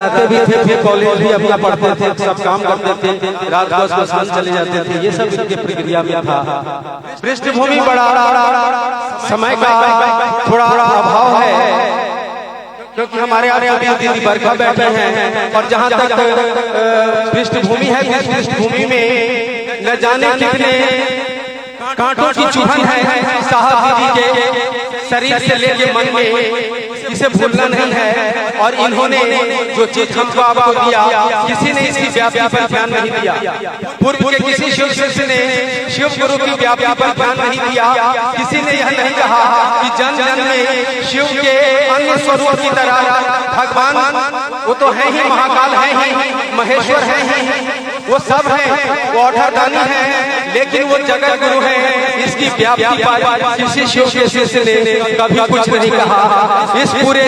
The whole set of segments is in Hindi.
भी थे, फिर कॉलेज भी अपना पढ़ते थे, सब काम करते थे, रात को स्मशान चले जाते थे। ये सब इनके प्रक्रिया में था। पृष्ठभूमि बड़ा समय का थोड़ा अभाव है, क्योंकि हमारे यहाँ दीदी बरखा बैठे हैं और जहाँ तक पृष्ठभूमि है, पृष्ठभूमि में न जाने कितने कांटों की चुभन है साहब दीदी के शरीर से लेके मन में, इसे भूलना नहीं है। और इन्होंने जो चीज हमको आपको दिया, किसी ने इसकी व्याप्ति पर ध्यान नहीं दिया। पूर्व के किसी शिव शिष्य ने शिव गुरु की व्याप्ति पर ध्यान नहीं दिया। किसी ने यह नहीं कहा कि जन जन में शिव के अन्य स्वरूप की तरह भगवान वो तो है ही, महाकाल है ही, महेश्वर है ही, वो सब है, वो अठारदानी है, लेकिन वो जगत गुरु है। इसकी व्याप्ति पर किसी शिव के शिष्य ने कभी कुछ नहीं कहा। इस पूरे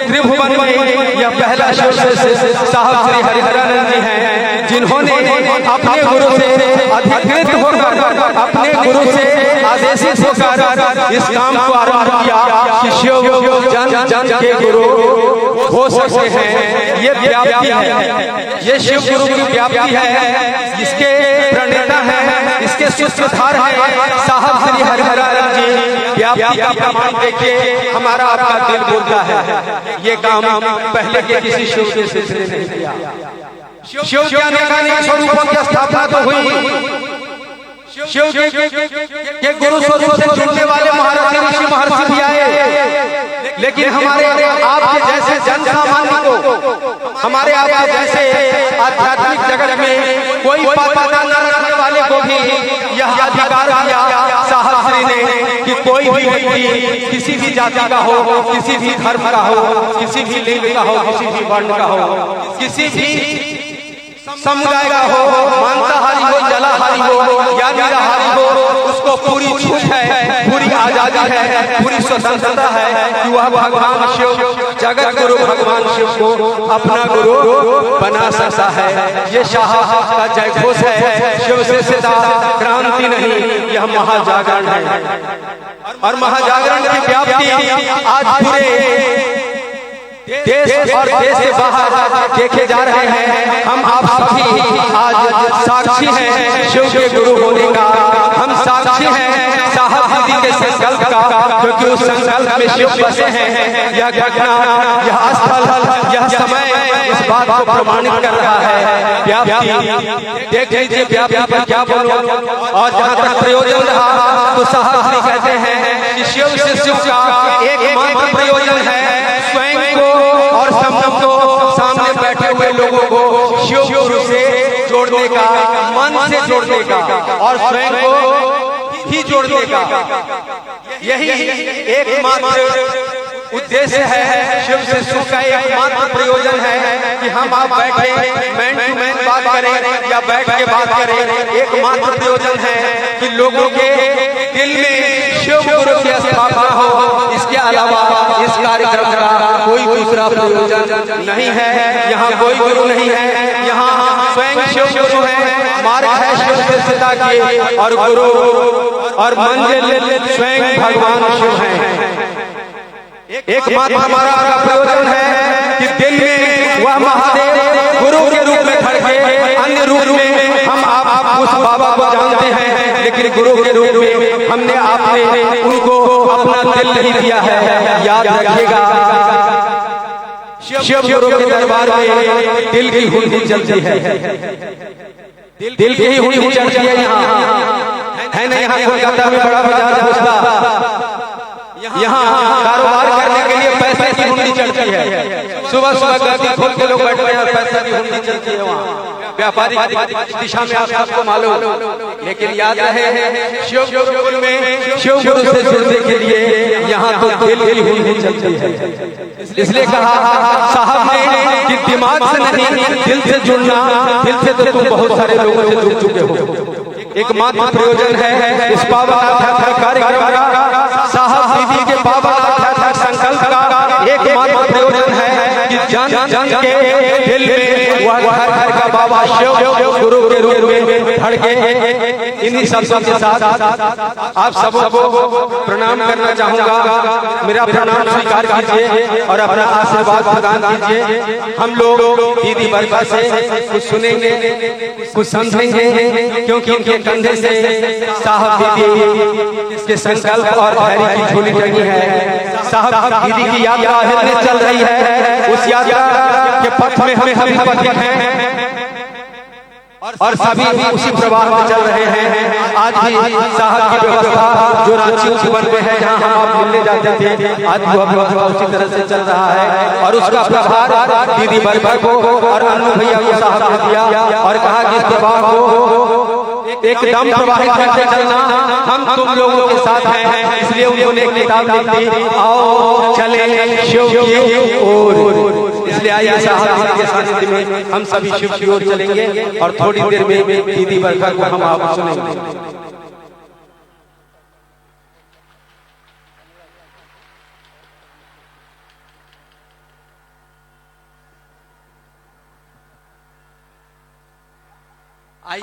त्रिभुवन में यह पहला शिव साहब श्री हरिहरानंद जी हैं, जिन्होंने अपने गुरु से अधिकृत होकर, अपने गुरु से आदेशित होकर इस काम को आरंभ किया कि शिव जन जन के गुरु हो सकते हैं। ये व्याप्ति है, ये शिव गुरु की व्याप्ति है, इसके प्रणेता है, इसके सूत्रधार है साहब श्री हरिहरानंद जी। व्याप्ति का प्रमाण देखिए, हमारा आपका दिल बोलता है। ये काम पहले के किसी शिव के सिलसिले ने नहीं किया। शिव के अनेक स्वरूपों की स्थापना तो हुई, शिव के गुरु स्वरूप से जुड़ने वाले महाराज ऋषि महर्षि भी आए, लेकिन हमारे आपके जैसे जन सामान्य को, हमारे आपके जैसे आध्यात्मिक जगत में कोई पता न रखने वाले को भी यह अधिकार दिया साहब श्री ने कि कोई भी व्यक्ति किसी भी जाति का हो, किसी भी धर्म का हो, किसी भी लिंग का हो, किसी भी वर्ण का हो, किसी भी समुदाय का हो, मांसाहारी हो, जलाहारी हो या निराहारी हो, उसको पूरी छूट है, पूरी आजादी है, पूरी स्वतंत्रता है कि वह भगवान शिव, जगत गुरु भगवान शिव को अपना गुरु बना सकता है। ये शाह का जयघोष है, शिव से सीधा क्रांति नहीं, यह महाजागरण है। और महाजागरण की व्याप्ति आज पूरे देश और देश से बाहर देखे जा रहे हैं। हम आप सभी आज साक्षी हैं शिव के गुरु होने का, हम साक्षी हैं साहब दीदी के संकल्प का, क्योंकि उस संकल्प में शिव बसे हैं। यह घटना, यह स्थल, यह समय इस बात को प्रमाणित कर रहा है। व्याप्ति देख लीजिए, व्याप्ति पर क्या बोलो। और जहाँ तक प्रयोजन रहा तो साहब जी कहते हैं कि शिव से शिव का एकमात्र प्रयोजन है स्वयं को और संगम को, सामने बैठे हुए लोगों को शिव गुरु से जोड़ने का, मन से जोड़ने का और स्वयं को ही जोड़ने का। यही एकमात्र उद्देश्य है। शिव से शिव का एकमात्र प्रयोजन है कि हम आप बैठे मैन टू मैन बात करें या बैठ के बात करें। एकमात्र प्रयोजन है कि लोगों के दिल में शिव गुरु की स्थापना हो। इसके अलावा इस कार्यक्रम का कोई दूसरा प्रयोजन नहीं है। यहाँ कोई गुरु नहीं है, यहाँ स्वयं शिव गुरु है। मार्ग है शिव से सीधा की, और गुरु और मंजिल स्वयं भगवान शिव हैं। एकमात्र हमारा प्रयोजन है कि दिल में वह महादेव गुरु के रूप में धड़के। अन्य रूप में हम आप उस बाबा को जानते हैं, लेकिन गुरु के रूप में हमने आपने उनको अपना दिल नहीं दिया है। याद रखिएगा, शिव गुरु के दरबार में दिल की हुलहुल चलती है, दिल की हुलहुल चलती है। यहाँ है ना, यहाँ कोलकाता में बड़ा बाजार घुसता, यहाँ कारोबार करने के लिए पैसे की हुंडी चढ़ती है। सुबह सुबह गर्दी खोल के लोग बैठते हैं, पैसे की हुंडी चलती है वहाँ व्यापारी दिशा में, आप सबको मालूम। लेकिन याद रहे, शिव गुरु में शिव गुरु से जुड़ने के लिए यहाँ तो दिल की हुंडी चलती है। इसलिए कहा साहब ने कि दिमाग से नहीं, दिल से जुड़ना। दिल से तो तुम बहुत सारे लोगों से जुड़ चुके हो। एकमात्र प्रयोजन है इस पावन आध्यात्मिक कार्यक्रम का, साहब दीदी के पावन आध्यात्मिक संकल्प का एकमात्र प्रयोजन है कि जन जन के दिल में वह घर घर का बाबा शिव गुरु के रूप में धड़के। इन्हीं शब्दों के साथ आप सबों को प्रणाम करना चाहूंगा। मेरा प्रणाम स्वीकार कीजिए और अपना आशीर्वाद प्रदान कीजिए। हम लोग दीदी बरका से कुछ सुनेंगे, कुछ समझेंगे, क्योंकि उनके कंधे से साहब दीदी के संकल्प और धैर्य की झोली टंगी है। साहब दीदी की यात्रा हिलने चल रही है। उस यात्रा के पथ में हम पथिक हैं और सभी उसी प्रवाह में चल रहे हैं। आज भी साहब की व्यवस्था जो रांची उपवन में है, जहाँ हम आप मिलने जाते थे, आज वो व्यवस्था उसी तरह से चल रहा है। और उसका प्रभार दीदी बरका को और अन्नू भैया को साहब ने दिया और कहा कि इस प्रवाह को एकदम प्रवाहित करके चलना, हम तुम लोगों के साथ हैं। इसलिए उन्होंने एक किताब लिख दी, आओ चले शिव की ओर। इसलिए आइए साहब के सानिध्य में हम सभी शिव की ओर चलेंगे और थोड़ी देर में दीदी बरका को हम आप सुनेंगे।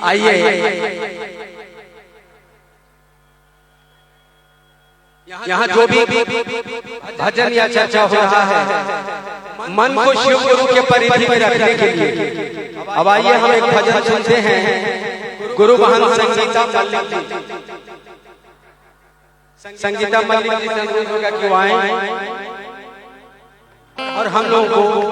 आइए यहाँ जो भी भजन या चर्चा हो रहा है, मन को शिव गुरु के परिधि में रखने के लिए। अब आइए हम एक भजन सुनते हैं। गुरु महंत संगीता मल्लिक जी, संगीता मल्लिक जी से अनुरोध होगा कि वो आएं और हम लोगों को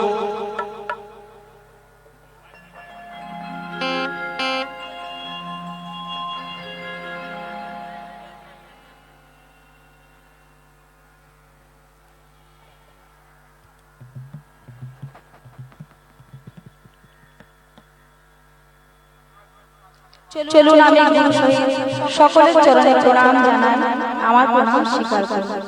চলুন আমি গুরু সহিত সকলের চরণে প্রণাম জানাই, আমার প্রণাম স্বীকার করুন।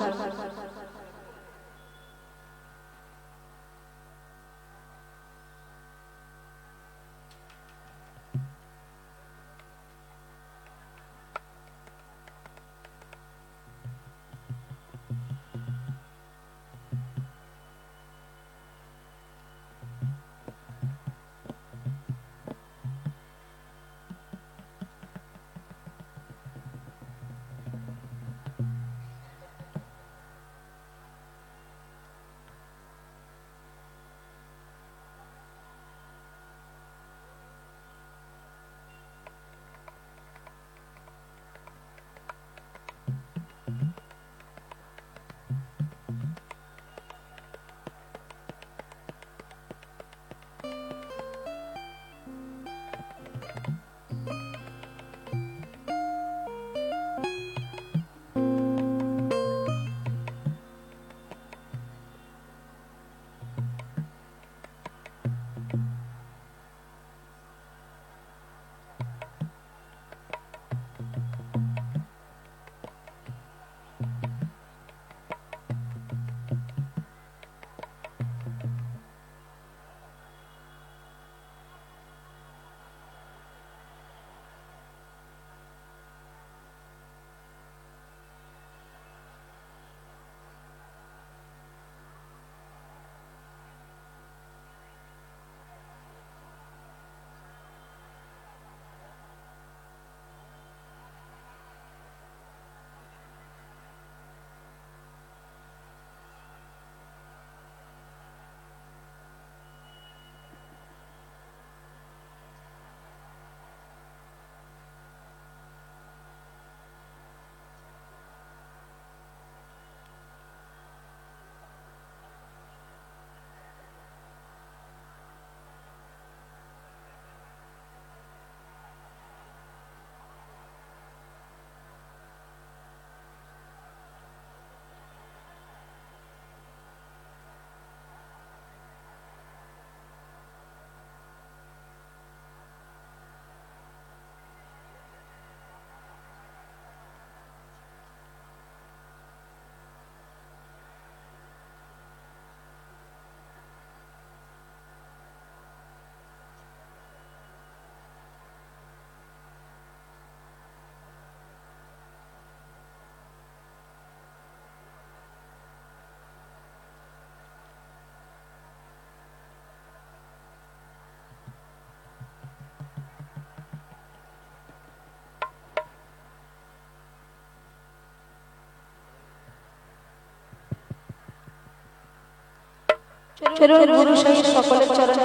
চলুন গুরু সহিত সকলের চরণে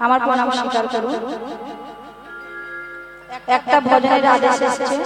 আমার প্রণাম স্বীকার করুন। একটা ভজনের আদেশ এসেছে।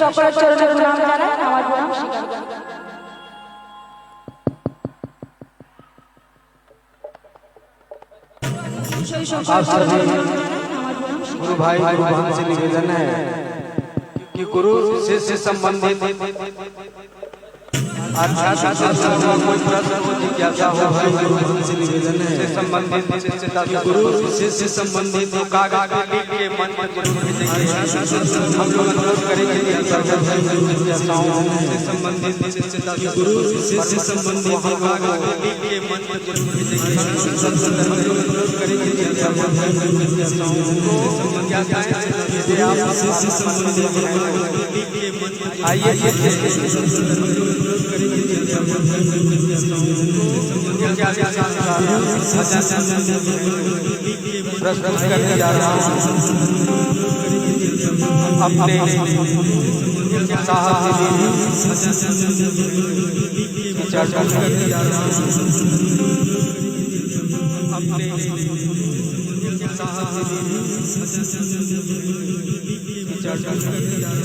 সকলের চরণে প্রণাম জানাই, আমার প্রণাম স্বীকার করুন। गुरु भाई गुरु बहन से निवेदन है कि गुरु शिष्य संबंधित अर्थात कोई प्रश्न हो जिज्ञासा हो से निवेदन है संबंधित गुरु से संबंधित कागज पे लिख के मन में जरूर भेजेंगे। हम लोग अनुरोध करेंगे कि जिज्ञासाओं से संबंधित गुरु से संबंधित कागज पे लिख के मन में जरूर भेजेंगे। हम लोग अनुरोध करेंगे कि जिज्ञासाओं से संबंधित आइए प्रस्तुत करने जा रहा हूँ अपने साहब चर्चा करने जा रहा हूँ अपने साहब चर्चा करने जा रहा हूँ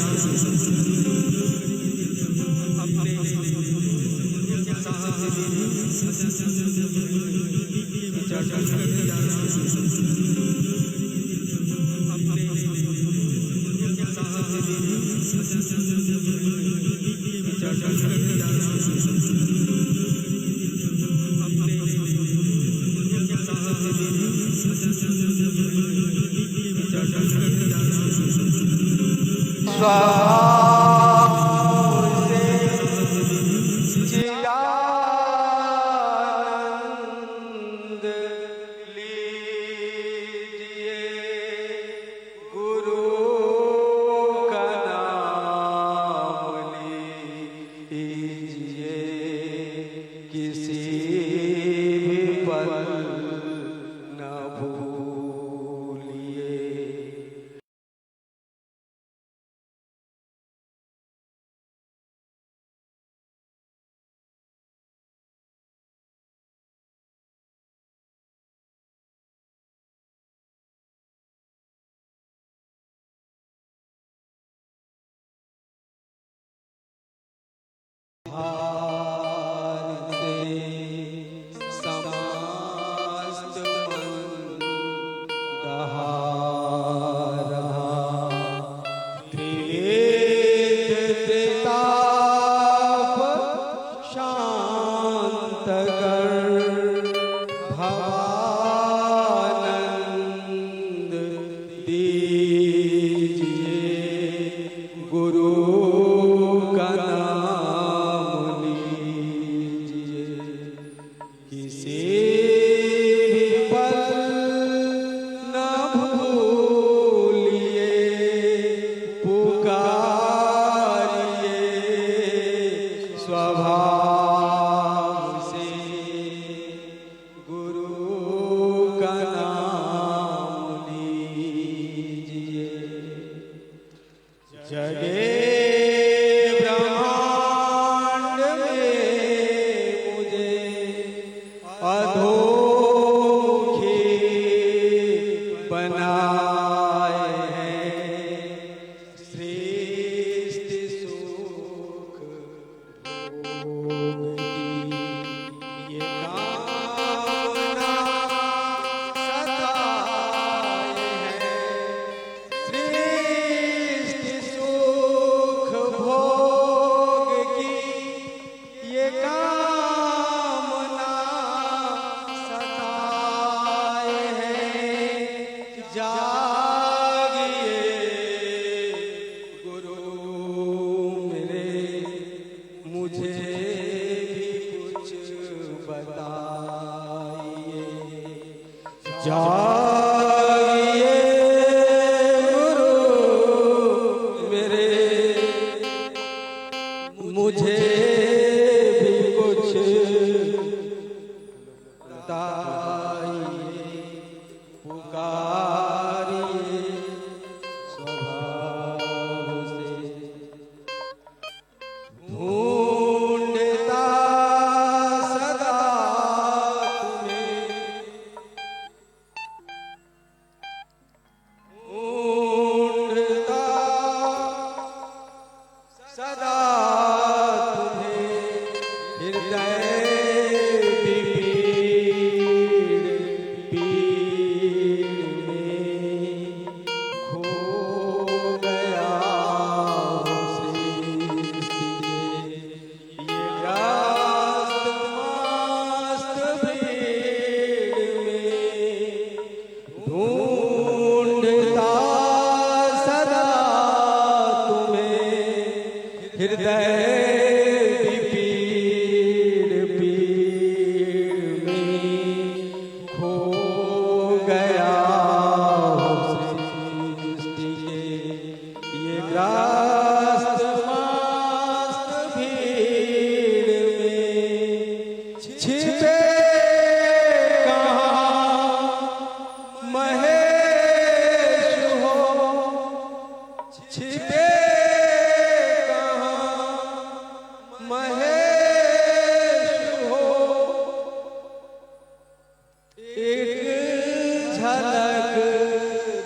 एक झलक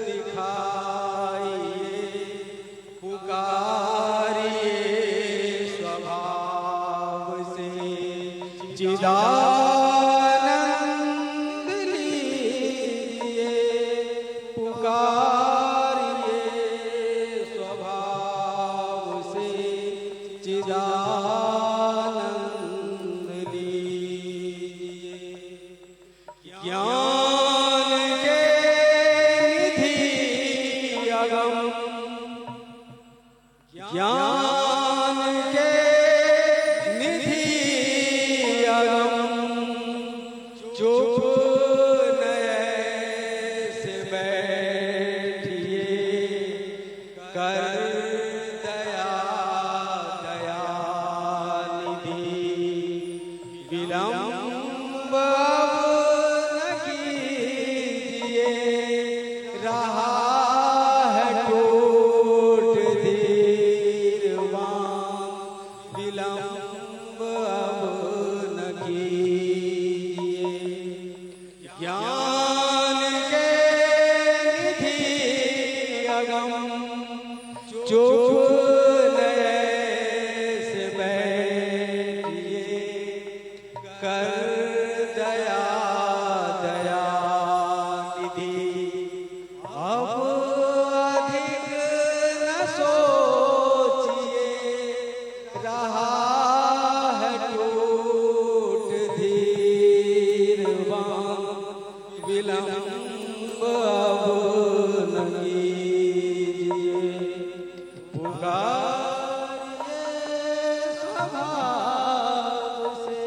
दिखाइए, पुकारिए स्वभाव से चिदानंद लीजिए, पुकारिए स्वभाव से चिदानंद लीजिए। ज्ञान के निधि अगम, ज्ञान के निधि अगम, चुप से बैठिए, कर दया दया निधि, विलंब न कीजिए, रहा है टूट धीरवान, विलंब अब न कीजिए। ज्ञान के निधि अगम, चुप से बैठिए, कर दया दया निधि, अब अधिक न सोचिए, रहा है टूट धीरवान, विलंब अब न कीजिए, पुकारिए स्वभाव से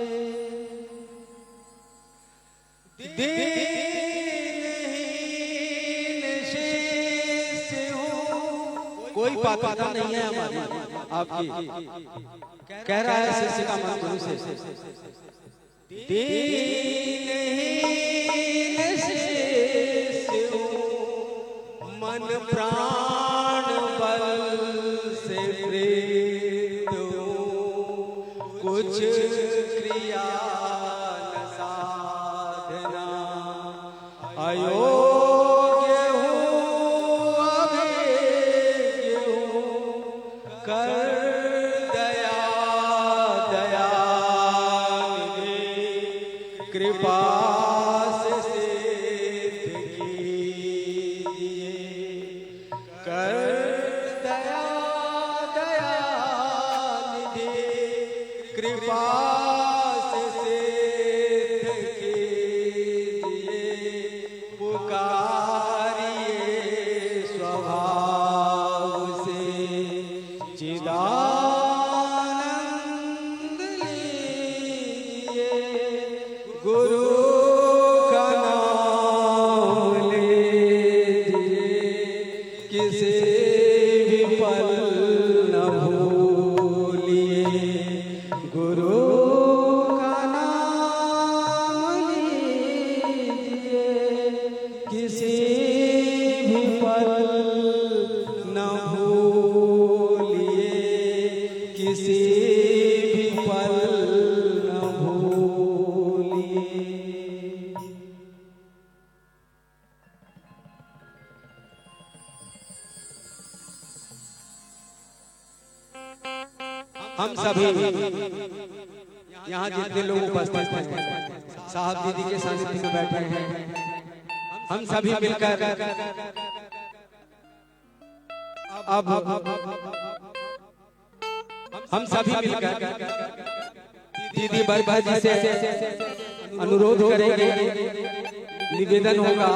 दीनहीन शिष्य हूँ। कोई पात्रता नहीं है हमारी आपकी, कह रहा है शिष्य का मन गुरु से। दीनहीन शिष्य हूँ, मन प्राण बल से प्रेरित हूँ, कुछ क्रिया न साधना, अयोग्य हूँ अभिज्ञ हूँ, कर दया दया निधि, कृपा से सिद्ध कीजिए, कर दया दया निधि, कृपा से सिद्ध कीजिए, पुकारिए स्वभाव से चिदानंद लीजिए, गुरु का नाम लीजिए, किसी भी पल न भूलिए, गुरु का नाम लीजिए, किसी भी पल न भूलिए, किसी भी पल न भूलिए। हम सभी यहाँ जितने लोग उपस्थित हैं, साहब दीदी के सानिध्य में बैठे हैं, हम सभी मिलकर अब हम सभी मिलकर दीदी बरबा जी से अनुरोध करेंगे, निवेदन होगा।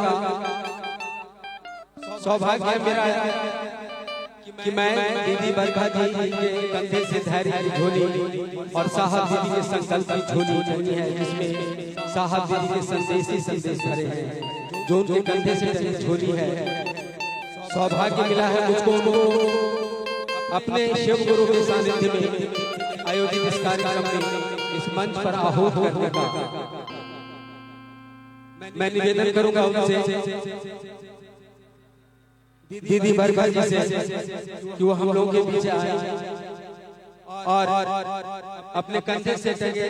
सौभाग्य मेरा है कि मैं दीदी बरबा जी के कंधे से धैर्य की झोली और साहब दीदी के संकल्प की झोली बनी है, जिसमें साहब दीदी के संदेश ही संदेश भरे हैं, जो उनके कंधे से चली झोली है। सौभाग्य मिला है मुझको अपने शिव गुरु के सानिध्य में आयोजित इस कार्यक्रम में इस मंच पर आहूत करने का। मैं निवेदन करूंगा उनसे, दीदी बरबा जी से, कि वो हम लोगों के बीच आए और अपने कंधे से टंगे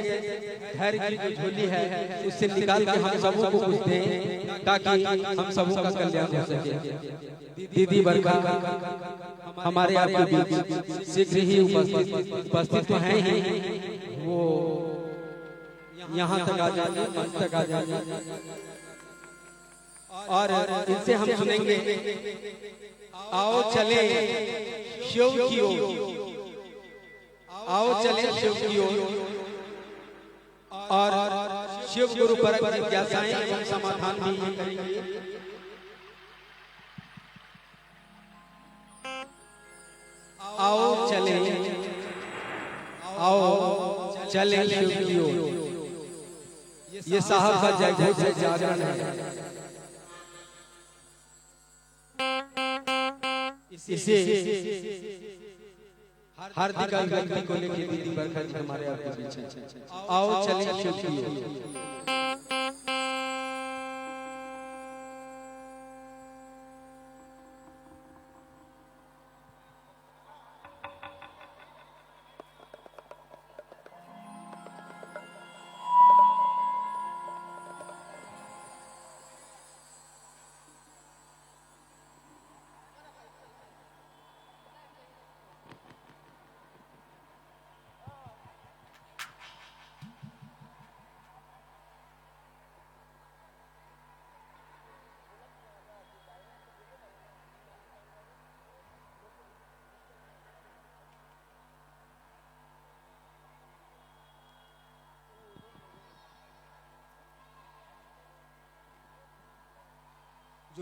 धैर्य की जो झोली है उससे निकाल के हम सबों को पूछते हैं ताकि हम सबों का कल्याण हो सके। दीदी बरखा हमारे आपके बीच शीघ्र ही उपस्थित तो हैं ही, वो यहाँ तक आ जाएंगे, मंच तक आ जाएंगे और इनसे हम सुनेंगे आओ चले शिव की ओर, आओ चले शिव की ओर और शिव गुरु परक जिज्ञासाएं एवं समाधान भी करेंगे। आओ चले, आओ चले शिव की ओर। ये साहब का जय जय जागरण है। इसे हार्दिक अभिनंदन को लेकर दीदी बरखा जी हमारे आपके बीच हैं। आओ चलिए शिव की ओर।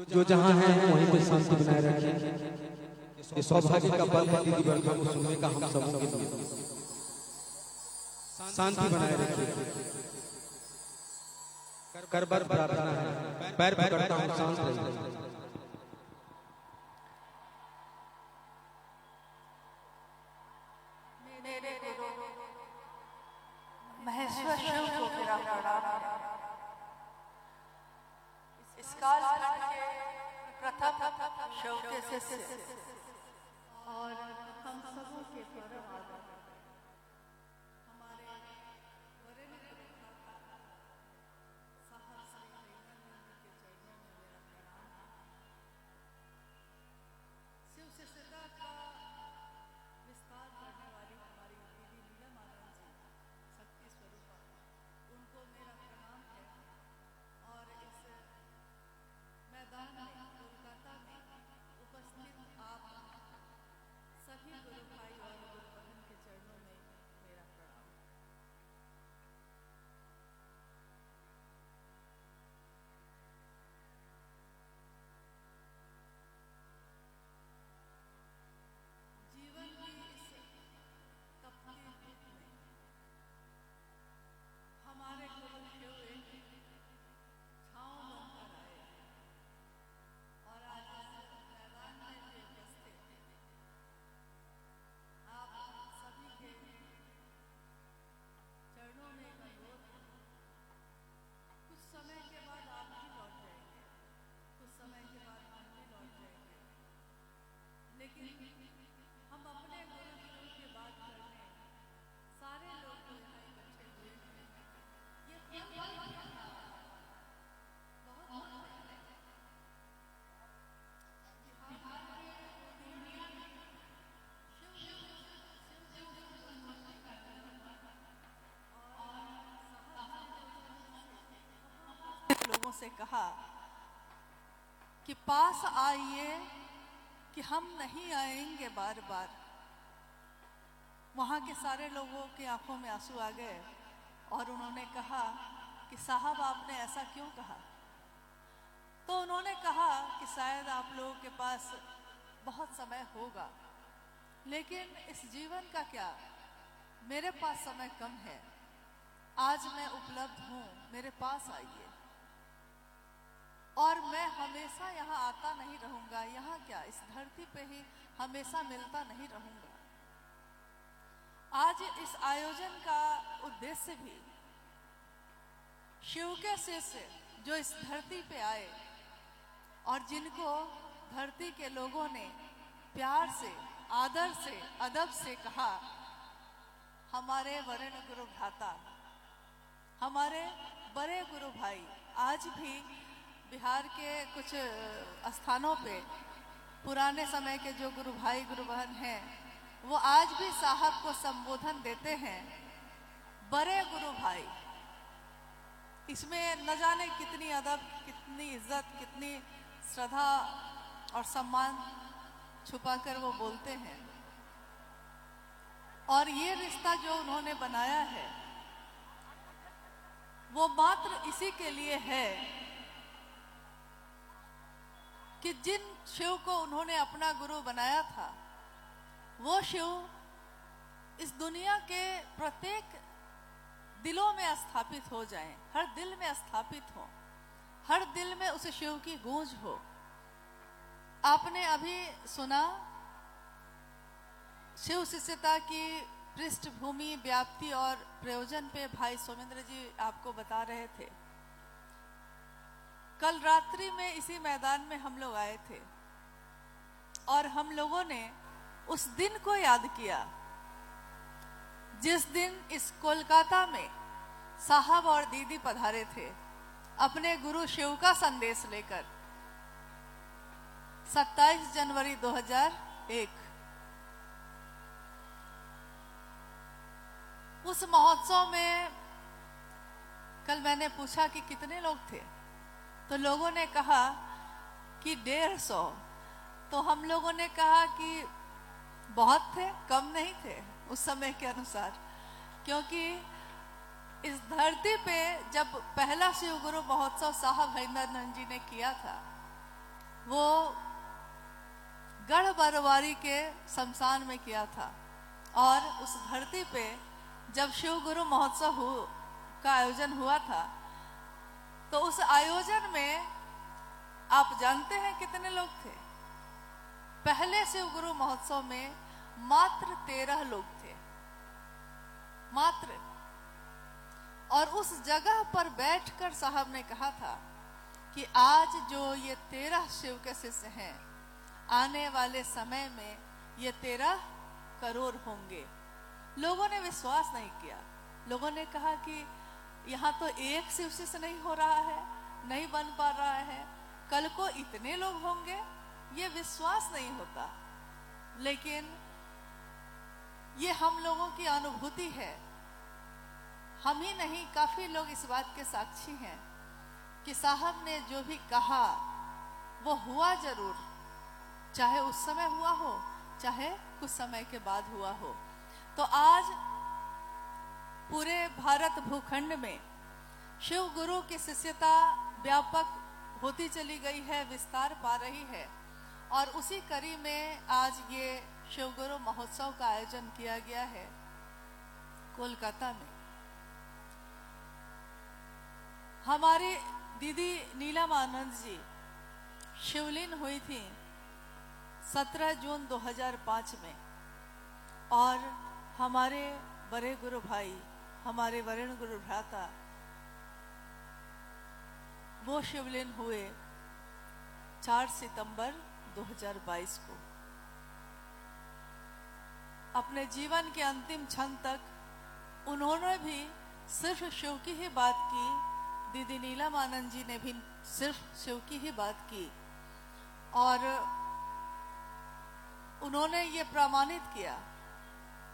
जो जहां है वहीं पे शांति बनाए रखें। ये सौभाग्य का पल है दीदी बरखा को सुनने का हम सबों के लिए। शांति बनाए रखें। करबर प्रार्थना है, पैर पकड़ता हूं शांत रहिए। महेश्वर शिव को मेरा प्रणाम। इस काल के प्रथम शिव के शिष्य और हम सबों के परम आदर हमारे वरेण्य साहब श्री दयानंद के चरणों में मेरा प्रणाम। शिव शिष्यता का विस्तार करने वाली हमारी दीदी नीलम आनंद जी शक्ति स्वरूपा, उनको मेरा प्रणाम है। और इस मैदान में कोलकाता में उपस्थित आप सभी गुरु भाई और गुरु बहन के चरणों में मेरा प्रणाम। जीवन की इस तपती धूप में हमारे गुरु शिव छाँव बनकर आए और आज इस मैदान में भी उपस्थित हैं। आप सभी के चरणों में अनुरोध है। कुछ समय के बाद आप भी लौट जाएंगे, कुछ समय के बाद हम भी लौट जाएंगे, लेकिन हम अपने गुरु शिव की बात करने सारे लोग तो यहाँ इकट्ठे हुए हैं। ये लोगों से कहा कि पास आइए कि हम नहीं आएंगे बार बार। वहाँ के सारे लोगों की आंखों में आंसू आ गए और उन्होंने कहा कि साहब आपने ऐसा क्यों कहा। तो उन्होंने कहा कि शायद आप लोगों के पास बहुत समय होगा, लेकिन इस जीवन का क्या, मेरे पास समय कम है। आज मैं उपलब्ध हूँ, मेरे पास आइए। और मैं हमेशा यहाँ आता नहीं रहूँगा। यहाँ क्या, इस धरती पे ही हमेशा मिलता नहीं रहूँगा। आज इस आयोजन का उद्देश्य भी शिव के शिष्य जो इस धरती पे आए और जिनको धरती के लोगों ने प्यार से, आदर से, अदब से कहा हमारे वरिष्ठ गुरु भ्राता, हमारे बड़े गुरु भाई आज भी बिहार के कुछ स्थानों पे पुराने समय के जो गुरु भाई गुरु बहन हैं वो आज भी साहब को संबोधन देते हैं बड़े गुरु भाई। इसमें न जाने कितनी अदब, कितनी इज्जत, कितनी श्रद्धा और सम्मान छुपाकर वो बोलते हैं। और ये रिश्ता जो उन्होंने बनाया है वो मात्र इसी के लिए है कि जिन शिव को उन्होंने अपना गुरु बनाया था वो शिव इस दुनिया के प्रत्येक दिलों में स्थापित हो जाएं, हर दिल में स्थापित हो, हर दिल में उस शिव की गूंज हो। आपने अभी सुना शिव शिष्यता की पृष्ठभूमि, व्याप्ति और प्रयोजन पे भाई सोमेंद्र जी आपको बता रहे थे। कल रात्रि में इसी मैदान में हम लोग आए थे और हम लोगों ने उस दिन को याद किया जिस दिन इस कोलकाता में साहब और दीदी पधारे थे अपने गुरु शिव का संदेश लेकर। 27 जनवरी 2001 उस महोत्सव में कल मैंने पूछा कि कितने लोग थे, तो लोगों ने कहा कि 150। तो हम लोगों ने कहा कि बहुत थे, कम नहीं थे उस समय के अनुसार, क्योंकि इस धरती पे जब पहला शिव गुरु महोत्सव साहब हरिंदरनंद जी ने किया था वो गढ़ बरवारी के शमशान में किया था। और उस धरती पे जब शिव गुरु महोत्सव का आयोजन हुआ था तो उस आयोजन में आप जानते हैं कितने लोग थे? पहले शिव गुरु महोत्सव में मात्र 13 लोग थे, मात्र। और उस जगह पर बैठकर साहब ने कहा था कि आज जो ये 13 शिव के शिष्य हैं, आने वाले समय में ये 13 करोड़ होंगे। लोगों ने विश्वास नहीं किया। लोगों ने कहा कि यहाँ तो एक शिव शिष्य नहीं हो रहा है, नहीं बन पा रहा है, कल को इतने लोग होंगे, ये विश्वास नहीं होता। लेकिन ये हम लोगों की अनुभूति है। हम ही नहीं, काफी लोग इस बात के साक्षी हैं कि साहब ने जो भी कहा वो हुआ जरूर, चाहे उस समय हुआ हो, चाहे कुछ समय के बाद हुआ हो। तो आज पूरे भारत भूखंड में शिव गुरु की शिष्यता व्यापक होती चली गई है, विस्तार पा रही है। और उसी कड़ी में आज ये शिव गुरु महोत्सव का आयोजन किया गया है कोलकाता में। हमारी दीदी नीलम आनंद जी शिवलीन हुई थी 17 जून 2005 में। और हमारे बड़े गुरु भाई, हमारे वरिष्ठ गुरु भ्राता, वो शिवलीन हुए 4 सितंबर 2022 को। अपने जीवन के अंतिम क्षण तक उन्होंने भी सिर्फ शिव की ही बात की, दीदी नीलम आनंद जी ने भी सिर्फ शिव की ही बात की। और उन्होंने ये प्रमाणित किया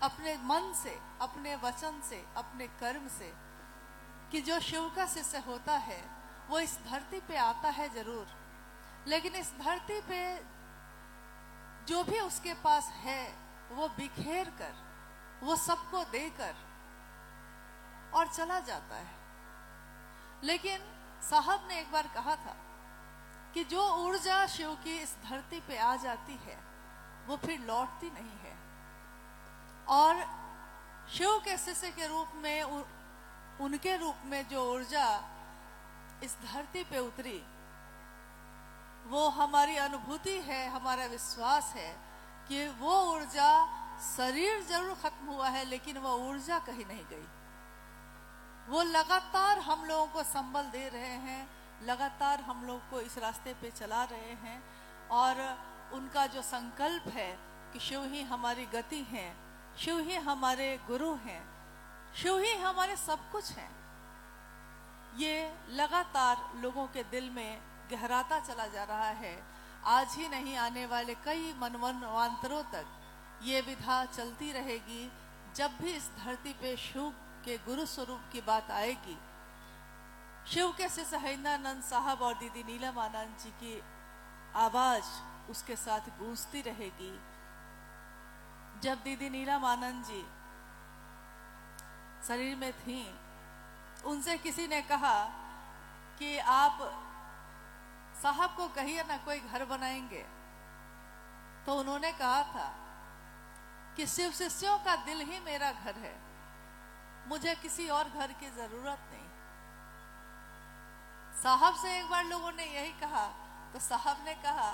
अपने मन से, अपने वचन से, अपने कर्म से कि जो शिव का शिष्य होता है वो इस धरती पे आता है जरूर, लेकिन इस धरती पे जो भी उसके पास है वो बिखेर कर, वो सबको देकर और चला जाता है। लेकिन साहब ने एक बार कहा था कि जो ऊर्जा शिव की इस धरती पे आ जाती है वो फिर लौटती नहीं है। और शिव के शिष्य के रूप में उनके रूप में जो ऊर्जा इस धरती पे उतरी वो हमारी अनुभूति है, हमारा विश्वास है कि वो ऊर्जा, शरीर जरूर खत्म हुआ है लेकिन वो ऊर्जा कहीं नहीं गई। वो लगातार हम लोगों को संबल दे रहे हैं, लगातार हम लोग को इस रास्ते पे चला रहे हैं। और उनका जो संकल्प है कि शिव ही हमारी गति है, शिव ही हमारे गुरु हैं, शिव ही हमारे सब कुछ हैं। ये लगातार लोगों के दिल में गहराता चला जा रहा है। आज ही नहीं, आने वाले कई मनवंतरों तक ये विधा चलती रहेगी। जब भी इस धरती पे शिव के गुरु स्वरूप की बात आएगी, शिव के शिष्य हरिंद्रानंद साहब और दीदी नीलम आनंद जी की आवाज उसके साथ गूंजती रहेगी। जब दीदी नीलम आनंद जी शरीर में थी, उनसे किसी ने कहा कि आप साहब को कहिए ना कोई घर बनाएंगे, तो उन्होंने कहा था कि शिव शिष्यों का दिल ही मेरा घर है, मुझे किसी और घर की जरूरत नहीं। साहब से एक बार लोगों ने यही कहा, तो साहब ने कहा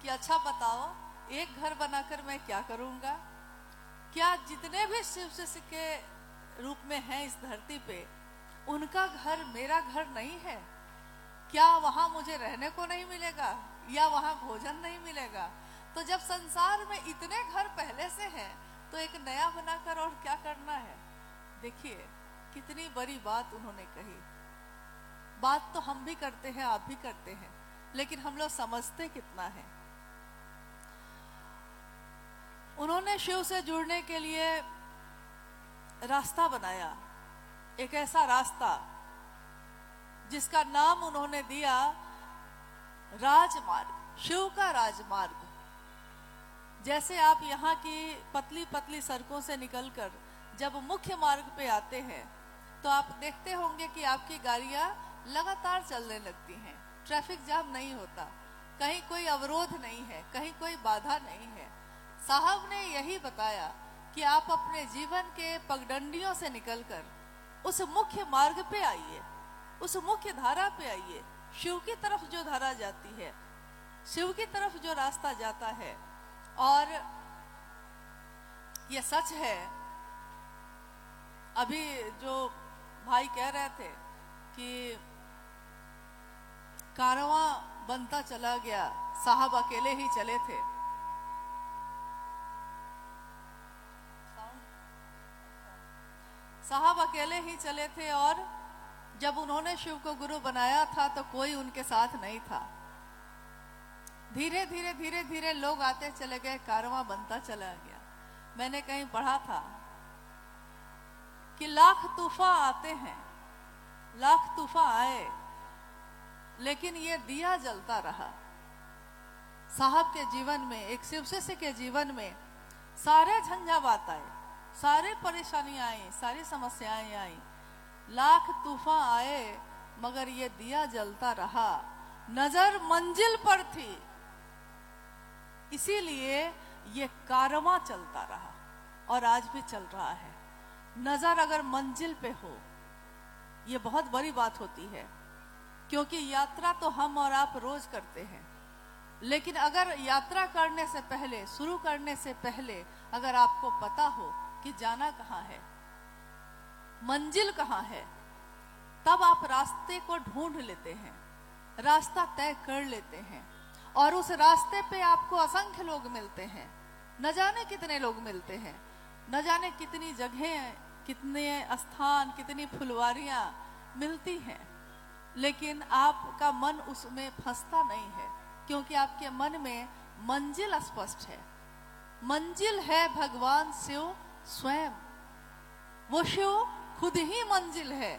कि अच्छा बताओ, एक घर बनाकर मैं क्या करूंगा? क्या जितने भी शिव शिष्य के रूप में हैं इस धरती पे, उनका घर मेरा घर नहीं है? क्या वहां मुझे रहने को नहीं मिलेगा या वहां भोजन नहीं मिलेगा? तो जब संसार में इतने घर पहले से हैं, तो एक नया बनाकर और क्या करना है? देखिए कितनी बड़ी बात उन्होंने कही। बात तो हम भी करते हैं, आप भी करते हैं, लेकिन हम लोग समझते कितना है। उन्होंने शिव से जुड़ने के लिए रास्ता बनाया, एक ऐसा रास्ता जिसका नाम उन्होंने दिया राजमार्ग, शिव का राजमार्ग। जैसे आप यहाँ की पतली पतली सड़कों से निकलकर जब मुख्य मार्ग पे आते हैं, तो आप देखते होंगे कि आपकी गाड़ियां लगातार चलने लगती हैं, ट्रैफिक जाम नहीं होता, कहीं कोई अवरोध नहीं है, कहीं कोई बाधा नहीं है। साहब ने यही बताया कि आप अपने जीवन के पगडंडियों से निकलकर उस मुख्य मार्ग पे आइए, उस मुख्य धारा पे आइए, शिव की तरफ जो धारा जाती है, शिव की तरफ जो रास्ता जाता है। और ये सच है, अभी जो भाई कह रहे थे कि कारवां बनता चला गया, साहब अकेले ही चले थे। साहब अकेले ही चले थे, और जब उन्होंने शिव को गुरु बनाया था तो कोई उनके साथ नहीं था। धीरे धीरे धीरे धीरे लोग आते चले गए, कारवां बनता चला गया। मैंने कहीं पढ़ा था कि लाख तूफान आते हैं, लाख तूफान आए, लेकिन ये दिया जलता रहा। साहब के जीवन में, एक शिव शिष्य के जीवन में सारे झंझावात आए, सारे परेशानियां आई, सारी समस्याएं आई, लाख तूफान आए, मगर ये दिया जलता रहा। नजर मंजिल पर थी, इसीलिए ये कारवां चलता रहा और आज भी चल रहा है। नजर अगर मंजिल पे हो, ये बहुत बड़ी बात होती है, क्योंकि यात्रा तो हम और आप रोज करते हैं, लेकिन अगर यात्रा करने से पहले, शुरू करने से पहले अगर आपको पता हो कि जाना कहाँ है, मंजिल कहाँ है, तब आप रास्ते को ढूंढ लेते हैं, रास्ता तय कर लेते हैं, और उस रास्ते पे आपको असंख्य लोग मिलते हैं। न जाने कितने लोग मिलते हैं, न जाने कितनी जगहें, कितने स्थान, कितनी फुलवारियां मिलती हैं, लेकिन आपका मन उसमें फंसता नहीं है, क्योंकि आपके मन में मंजिल स्पष्ट है। मंजिल है भगवान शिव स्वयं, वो शिव खुद ही मंजिल है।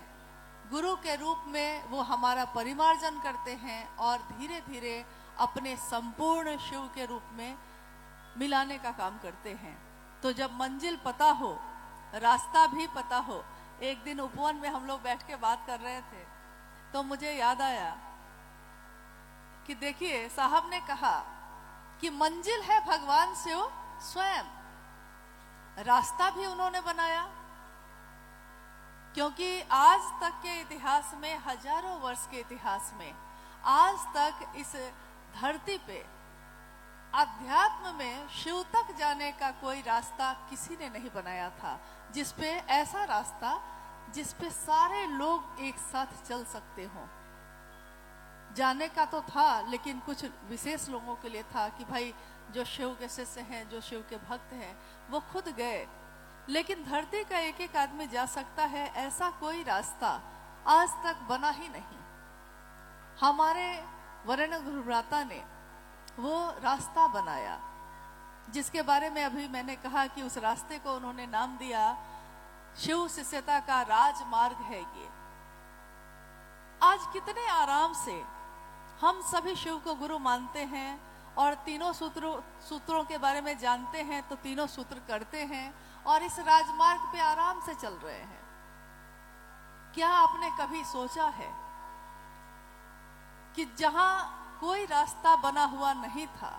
गुरु के रूप में वो हमारा परिमार्जन करते हैं और धीरे धीरे अपने संपूर्ण शिव के रूप में मिलाने का काम करते हैं। तो जब मंजिल पता हो, रास्ता भी पता हो। एक दिन उपवन में हम लोग बैठ के बात कर रहे थे, तो मुझे याद आया कि देखिए, साहब ने कहा कि मंजिल है भगवान शिव स्वयं, रास्ता भी उन्होंने बनाया, क्योंकि आज तक के इतिहास में, हजारों वर्ष के इतिहास में, आज तक इस धरती पे अध्यात्म में शिव तक जाने का कोई रास्ता किसी ने नहीं बनाया था, जिसपे ऐसा रास्ता जिसपे सारे लोग एक साथ चल सकते हों। जाने का तो था, लेकिन कुछ विशेष लोगों के लिए था कि भाई जो शिव के शिष्य हैं, जो शिव के भक्त हैं, वो खुद गए, लेकिन धरती का एक एक आदमी जा सकता है, ऐसा कोई रास्ता आज तक बना ही नहीं। हमारे वरेण्य गुरुभ्राता ने वो रास्ता बनाया, जिसके बारे में अभी मैंने कहा कि उस रास्ते को उन्होंने नाम दिया शिव शिष्यता का राजमार्ग है। ये आज कितने आराम से हम सभी शिव को गुरु मानते हैं और तीनों सूत्रों के बारे में जानते हैं, तो तीनों सूत्र करते हैं और इस राजमार्ग पे आराम से चल रहे हैं। क्या आपने कभी सोचा है कि जहां कोई रास्ता बना हुआ नहीं था,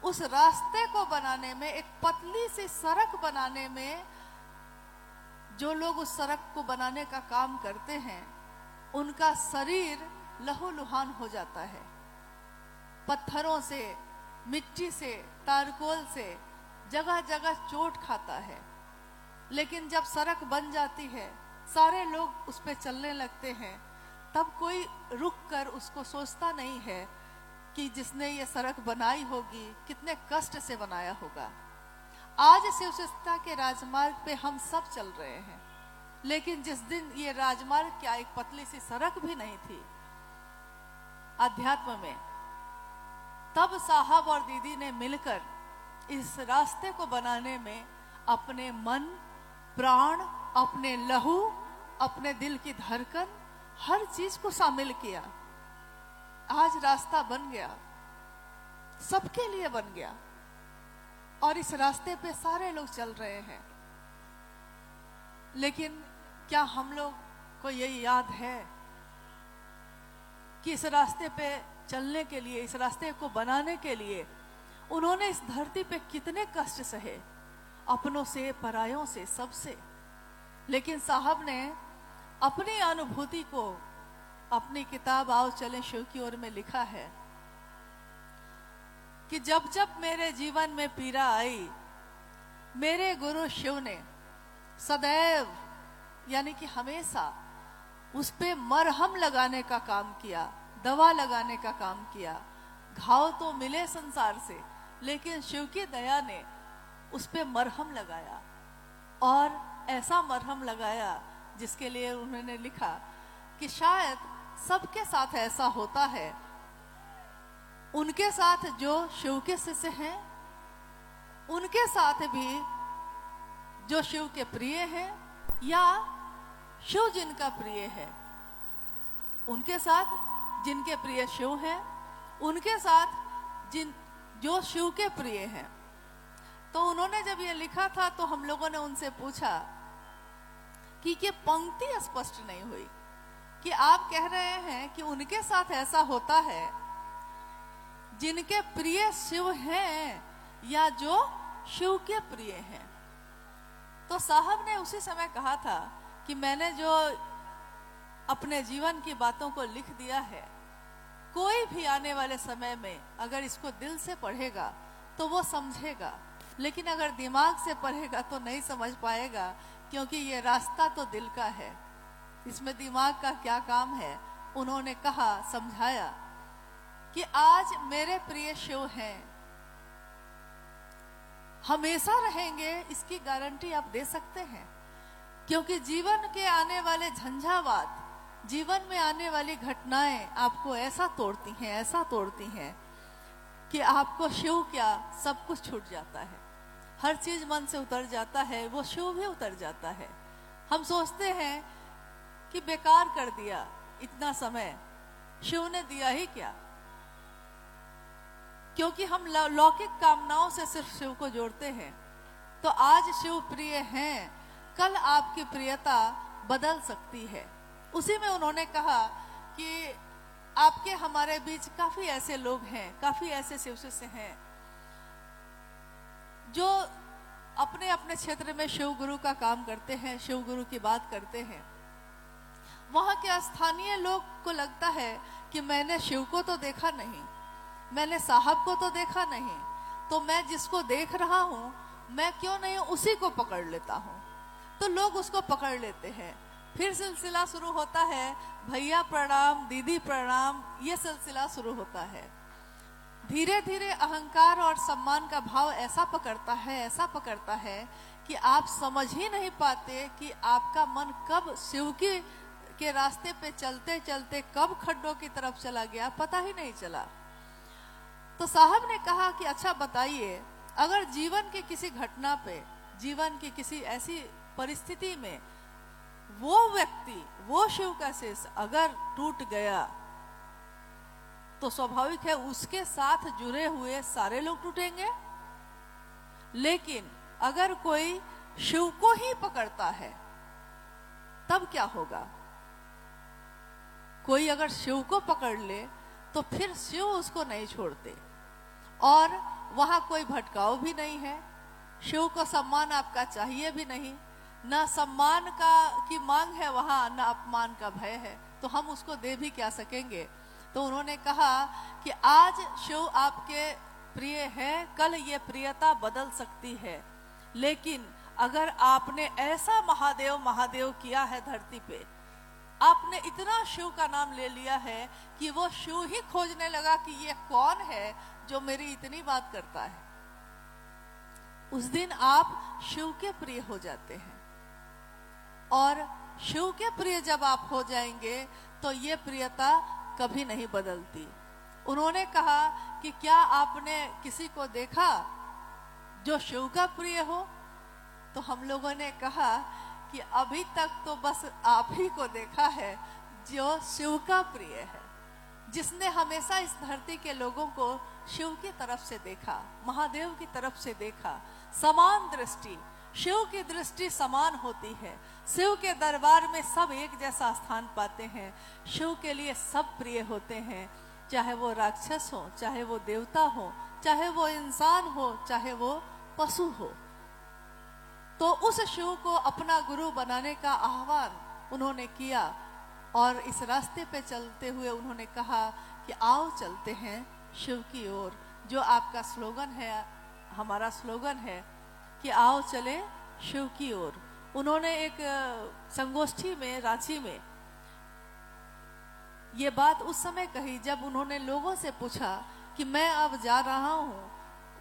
उस रास्ते को बनाने में, एक पतली सी सड़क बनाने में, जो लोग उस सड़क को बनाने का काम करते हैं उनका शरीर लहूलुहान हो जाता है। पत्थरों से, मिट्टी से, तारकोल से जगह जगह चोट खाता है। लेकिन जब सड़क बन जाती है, सारे लोग उस पे चलने लगते हैं, तब कोई रुक कर उसको सोचता नहीं है कि जिसने ये सड़क बनाई होगी कितने कष्ट से बनाया होगा। आज शिव शिष्यता के राजमार्ग पे हम सब चल रहे हैं, लेकिन जिस दिन ये राजमार्ग क्या एक पतली सी सड़क भी नहीं थी अध्यात्म में, तब साहब और दीदी ने मिलकर इस रास्ते को बनाने में अपने मन, प्राण, अपने लहू, अपने दिल की धड़कन, हर चीज को शामिल किया। आज रास्ता बन गया, सबके लिए बन गया और इस रास्ते पे सारे लोग चल रहे हैं। लेकिन क्या हम लोग को यही याद है कि इस रास्ते पे चलने के लिए, इस रास्ते को बनाने के लिए उन्होंने इस धरती पे कितने कष्ट सहे, अपनों से, परायों से, सबसे। लेकिन साहब ने अपनी अनुभूति को अपनी किताब आओ चलें शिव की ओर में लिखा है कि जब जब मेरे जीवन में पीड़ा आई, मेरे गुरु शिव ने सदैव, यानी कि हमेशा उस पे मरहम लगाने का काम किया, दवा लगाने का काम किया। घाव तो मिले संसार से, लेकिन शिव की दया ने उस पे मरहम लगाया, और ऐसा मरहम लगाया जिसके लिए उन्होंने लिखा कि शायद सबके साथ ऐसा होता है, उनके साथ जो शिव के शिष्य हैं, उनके साथ भी जो शिव के प्रिय हैं, या शिव जिनका प्रिय है, उनके साथ जिनके प्रिय शिव हैं, उनके साथ जो शिव के प्रिय हैं। तो उन्होंने जब ये लिखा था तो हम लोगों ने उनसे पूछा कि ये पंक्ति स्पष्ट नहीं हुई कि आप कह रहे हैं कि उनके साथ ऐसा होता है जिनके प्रिय शिव हैं या जो शिव के प्रिय हैं। तो साहब ने उसी समय कहा था कि मैंने जो अपने जीवन की बातों को लिख दिया है, कोई भी आने वाले समय में अगर इसको दिल से पढ़ेगा तो वो समझेगा, लेकिन अगर दिमाग से पढ़ेगा तो नहीं समझ पाएगा, क्योंकि ये रास्ता तो दिल का है, इसमें दिमाग का क्या काम है। उन्होंने कहा, समझाया कि आज मेरे प्रिय शिव हैं, हमेशा रहेंगे, इसकी गारंटी आप दे सकते हैं, क्योंकि जीवन के आने वाले झंझावात, जीवन में आने वाली घटनाएं आपको ऐसा तोड़ती हैं कि आपको शिव क्या सब कुछ छूट जाता है, हर चीज मन से उतर जाता है, वो शिव भी उतर जाता है। हम सोचते हैं कि बेकार कर दिया इतना समय, शिव ने दिया ही क्या, क्योंकि हम लौकिक कामनाओं से सिर्फ शिव को जोड़ते हैं। तो आज शिव प्रिय हैं, कल आपकी प्रियता बदल सकती है। उसी में उन्होंने कहा कि आपके हमारे बीच काफी ऐसे लोग हैं, काफी ऐसे शिव शिष्य हैं जो अपने अपने क्षेत्र में शिव गुरु का काम करते हैं, शिव गुरु की बात करते हैं। वहां के स्थानीय लोग को लगता है कि मैंने शिव को तो देखा नहीं, मैंने साहब को तो देखा नहीं, तो मैं जिसको देख रहा हूं मैं क्यों नहीं उसी को पकड़ लेता हूं। तो लोग उसको पकड़ लेते हैं, फिर सिलसिला शुरू होता है, भैया प्रणाम, दीदी प्रणाम, ये सिलसिला शुरू होता है। धीरे धीरे अहंकार और सम्मान का भाव ऐसा पकड़ता है कि आप समझ ही नहीं पाते कि आपका मन कब शिव के रास्ते पे चलते चलते कब खड्डों की तरफ चला गया, पता ही नहीं चला। तो साहब ने कहा कि अच्छा बताइए, अगर जीवन के किसी घटना पे, जीवन की किसी ऐसी परिस्थिति में वो व्यक्ति, वो शिव का शिष्य अगर टूट गया तो स्वाभाविक है उसके साथ जुड़े हुए सारे लोग टूटेंगे। लेकिन अगर कोई शिव को ही पकड़ता है तब क्या होगा? कोई अगर शिव को पकड़ ले तो फिर शिव उसको नहीं छोड़ते, और वहां कोई भटकाव भी नहीं है। शिव को सम्मान आपका चाहिए भी नहीं, ना सम्मान की मांग है वहां, ना अपमान का भय है, तो हम उसको दे भी क्या सकेंगे। तो उन्होंने कहा कि आज शिव आपके प्रिय है, कल ये प्रियता बदल सकती है, लेकिन अगर आपने ऐसा महादेव महादेव किया है धरती पे, आपने इतना शिव का नाम ले लिया है कि वो शिव ही खोजने लगा कि ये कौन है जो मेरी इतनी बात करता है, उस दिन आप शिव के प्रिय हो जाते हैं। और शिव के प्रिय जब आप हो जाएंगे तो ये प्रियता कभी नहीं बदलती। उन्होंने कहा कि क्या आपने किसी को देखा जो शिव का प्रिय हो? तो हम लोगों ने कहा कि अभी तक तो बस आप ही को देखा है जो शिव का प्रिय है, जिसने हमेशा इस धरती के लोगों को शिव की तरफ से देखा, महादेव की तरफ से देखा। समान दृष्टि, शिव की दृष्टि समान होती है। शिव के दरबार में सब एक जैसा स्थान पाते हैं। शिव के लिए सब प्रिय होते हैं, चाहे वो राक्षस हो, चाहे वो देवता हो, चाहे वो इंसान हो, चाहे वो पशु हो। तो उस शिव को अपना गुरु बनाने का आह्वान उन्होंने किया, और इस रास्ते पे चलते हुए उन्होंने कहा कि आओ चलते हैं शिव की ओर। जो आपका स्लोगन है, हमारा स्लोगन है कि आओ चले शिव की ओर। उन्होंने एक संगोष्ठी में, रांची में, ये बात उस समय कही जब उन्होंने लोगों से पूछा कि मैं अब जा रहा हूं।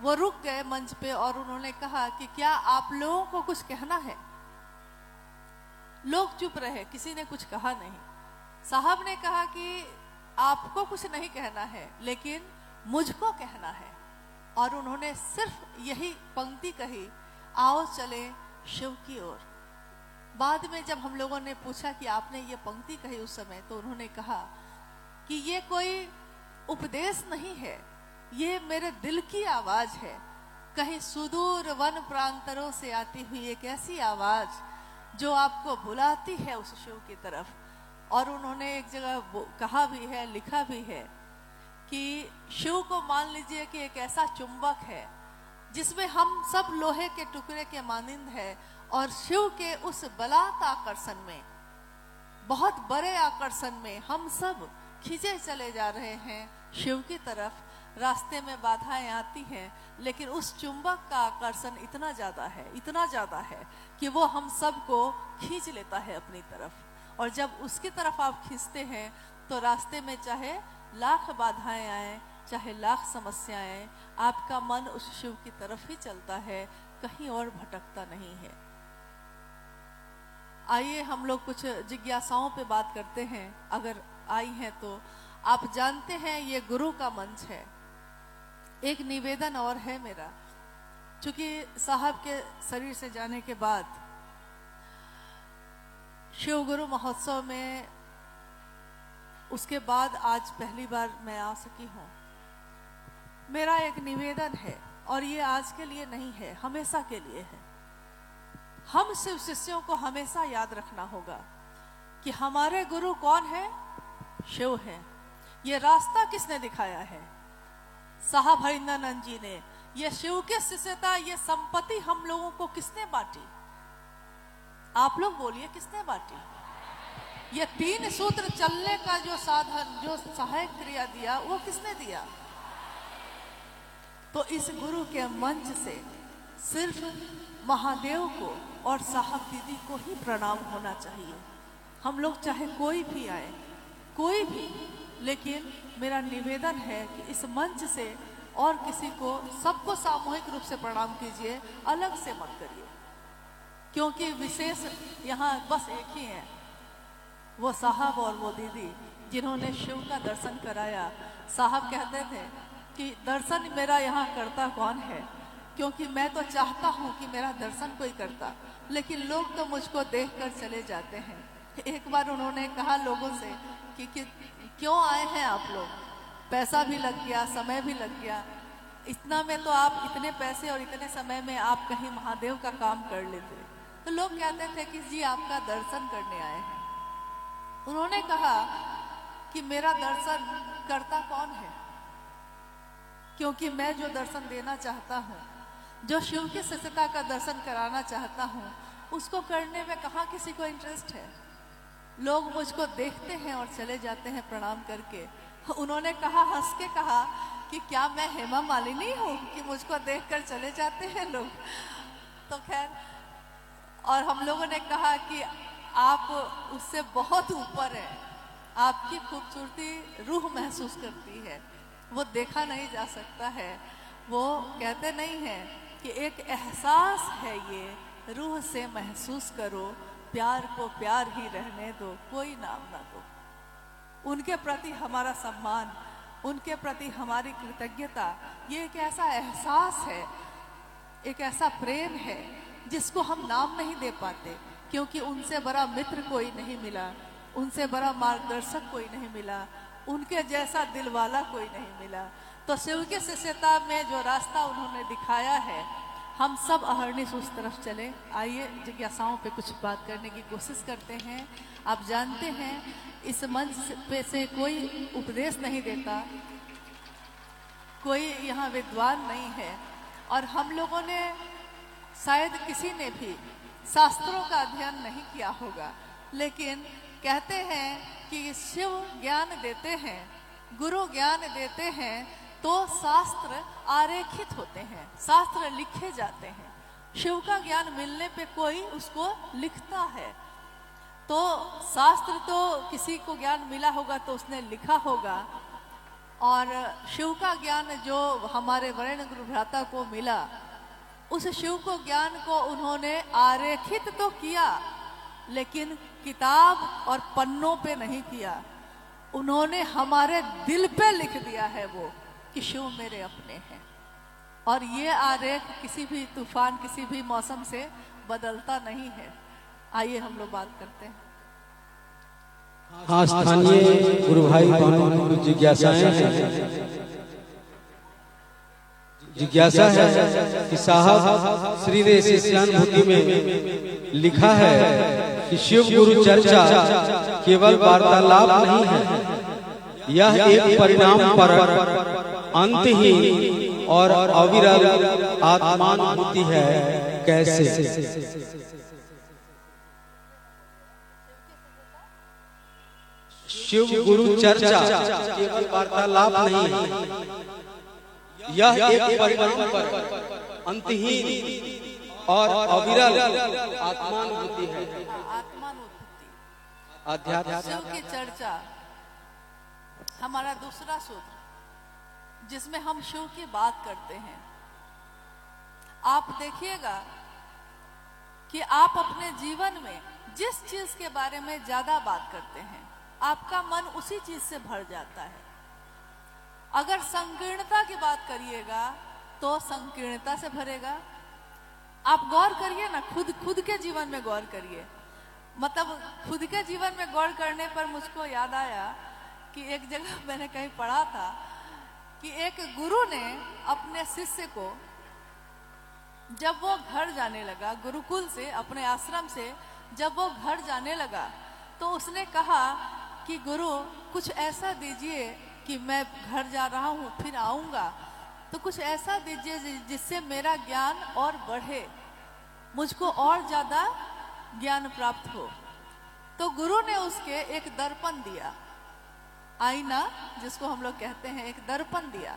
वो रुक गए मंच पे और उन्होंने कहा कि क्या आप लोगों को कुछ कहना है? लोग चुप रहे, किसी ने कुछ कहा नहीं। साहब ने कहा कि आपको कुछ नहीं कहना है, लेकिन मुझको कहना है। और उन्होंने सिर्फ यही पंक्ति कही, आओ चले शिव की ओर। बाद में जब हम लोगों ने पूछा कि आपने ये पंक्ति कही उस समय, तो उन्होंने कहा कि ये कोई उपदेश नहीं है, ये मेरे दिल की आवाज है, कहीं सुदूर वन प्रांतरों से आती हुई एक ऐसी आवाज जो आपको बुलाती है उस शिव की तरफ। और उन्होंने एक जगह कहा भी है, लिखा भी है कि शिव को मान लीजिए कि एक ऐसा चुंबक है जिसमें हम सब लोहे के टुकड़े के मानिंद है, और शिव के उस बलात् आकर्षण में, बहुत बड़े आकर्षण में हम सब खींचे चले जा रहे हैं शिव की तरफ। रास्ते में बाधाएं आती हैं, लेकिन उस चुंबक का आकर्षण इतना ज्यादा है, इतना ज्यादा है कि वो हम सबको खींच लेता है अपनी तरफ। और जब उसकी तरफ आप खींचते हैं तो रास्ते में चाहे लाख बाधाएं आए, चाहे लाख समस्याएं आए, आपका मन उस शिव की तरफ ही चलता है, कहीं और भटकता नहीं है। आइए हम लोग कुछ जिज्ञासाओं पे बात करते हैं, अगर आई हैं तो। आप जानते हैं ये गुरु का मंच है। एक निवेदन और है मेरा, चूंकि साहब के शरीर से जाने के बाद शिव गुरु महोत्सव में, उसके बाद आज पहली बार मैं आ सकी हूं। मेरा एक निवेदन है, और ये आज के लिए नहीं है, हमेशा के लिए है। हम शिव शिष्यों को हमेशा याद रखना होगा कि हमारे गुरु कौन है? शिव है। ये रास्ता किसने दिखाया है? साहब हरिंद्रानंद जी ने। ये शिव के शिष्यता, ये संपत्ति हम लोगों को किसने बांटी? आप लोग बोलिए, किसने बांटी? ये 3 सूत्र चलने का जो साधन, जो सहायक क्रिया दिया, वो किसने दिया? तो इस गुरु के मंच से सिर्फ महादेव को और साहब दीदी को ही प्रणाम होना चाहिए। हम लोग चाहे कोई भी आए, कोई भी, लेकिन मेरा निवेदन है कि इस मंच से और किसी को, सबको सामूहिक रूप से प्रणाम कीजिए, अलग से मत करिए। क्योंकि विशेष यहाँ बस एक ही है, वो साहब और वो दीदी जिन्होंने शिव का दर्शन कराया। साहब कहते थे कि दर्शन मेरा यहाँ करता कौन है, क्योंकि मैं तो चाहता हूँ कि मेरा दर्शन कोई करता, लेकिन लोग तो मुझको देखकर चले जाते हैं। एक बार उन्होंने कहा लोगों से कि क्यों आए हैं आप लोग, पैसा भी लग गया, समय भी लग गया, इतना में तो आप इतने पैसे और इतने समय में आप कहीं महादेव का काम कर लेते। तो लोग कहते थे कि जी आपका दर्शन करने आए हैं। उन्होंने कहा कि मेरा दर्शन करता कौन है, क्योंकि मैं जो दर्शन देना चाहता हूँ, जो शिव की सत्यता का दर्शन कराना चाहता हूँ, उसको करने में कहाँ किसी को इंटरेस्ट है। लोग मुझको देखते हैं और चले जाते हैं प्रणाम करके। उन्होंने कहा, हंस के कहा कि क्या मैं हेमा मालिनी हूँ कि मुझको देखकर चले जाते हैं लोग। तो खैर, और हम लोगों ने कहा कि आप उससे बहुत ऊपर हैं, आपकी खूबसूरती रूह महसूस करती है, वो देखा नहीं जा सकता है। वो कहते नहीं हैं कि एक एहसास है ये, रूह से महसूस करो, प्यार को प्यार ही रहने दो, कोई नाम ना दो। उनके प्रति हमारा सम्मान, उनके प्रति हमारी कृतज्ञता, ये एक ऐसा एहसास है, एक ऐसा प्रेम है जिसको हम नाम नहीं दे पाते, क्योंकि उनसे बड़ा मित्र कोई नहीं मिला, उनसे बड़ा मार्गदर्शक कोई नहीं मिला, उनके जैसा दिलवाला कोई नहीं मिला। तो शिव की शिष्यता में जो रास्ता उन्होंने दिखाया है, हम सब अहर्निश उस तरफ चले। आइए जिज्ञासाओं पे कुछ बात करने की कोशिश करते हैं। आप जानते हैं इस मंच पे से कोई उपदेश नहीं देता, कोई यहाँ विद्वान नहीं है, और हम लोगों ने शायद किसी ने भी शास्त्रों का अध्ययन नहीं किया होगा, लेकिन कहते हैं कि शिव ज्ञान देते हैं, गुरु ज्ञान देते हैं, तो शास्त्र आरेखित होते हैं, शास्त्र लिखे जाते हैं। शिव का ज्ञान मिलने पे कोई उसको लिखता है, तो शास्त्र तो किसी को ज्ञान मिला होगा तो उसने लिखा होगा, और शिव का ज्ञान जो हमारे वरेण्य गुरु भ्राता को मिला, उस शिव को ज्ञान को उन्होंने आरेखित तो किया, लेकिन किताब और पन्नों पे नहीं किया, उन्होंने हमारे दिल पे लिख दिया है वो कि शिव मेरे अपने हैं। और ये आरेख किसी भी तूफान, किसी भी मौसम से बदलता नहीं है। आइए हम लोग बात करते हैं। हाँ, स्थानीय गुरु भाई बहनों की जिज्ञासाएं हैं। जिज्ञासा है कि साहब श्री रे शिष्यानुभूति में लिखा है कि शिव गुरु चर्चा केवल वार्तालाप नहीं है, यह एक परिणाम पर अंतहीन और अविरल आत्मानुभूति है। कैसे? शिव गुरु चर्चा केवल वार्तालाप नहीं है, यह एक परिणाम पर अंतहीन और अविरल आत्मानुभूति है। आध्यात्म शिव की चर्चा हमारा दूसरा सूत्र, जिसमें हम शिव की बात करते हैं। आप देखिएगा कि आप अपने जीवन में जिस चीज के बारे में ज्यादा बात करते हैं, आपका मन उसी चीज से भर जाता है। अगर संकीर्णता की बात करिएगा तो संकीर्णता से भरेगा। आप गौर करिए ना, खुद के जीवन में गौर करिए। मतलब खुद के जीवन में गौर करने पर मुझको याद आया कि एक जगह मैंने कहीं पढ़ा था कि एक गुरु ने अपने शिष्य को, जब वो घर जाने लगा गुरुकुल से, अपने आश्रम से जब वो घर जाने लगा, तो उसने कहा कि गुरु कुछ ऐसा दीजिए कि मैं घर जा रहा हूँ, फिर आऊँगा, तो कुछ ऐसा दीजिए जिससे मेरा ज्ञान और बढ़े, मुझको और ज़्यादा ज्ञान प्राप्त हो। तो गुरु ने उसके एक दर्पण दिया, आईना जिसको हम लोग कहते हैं, एक दर्पण दिया,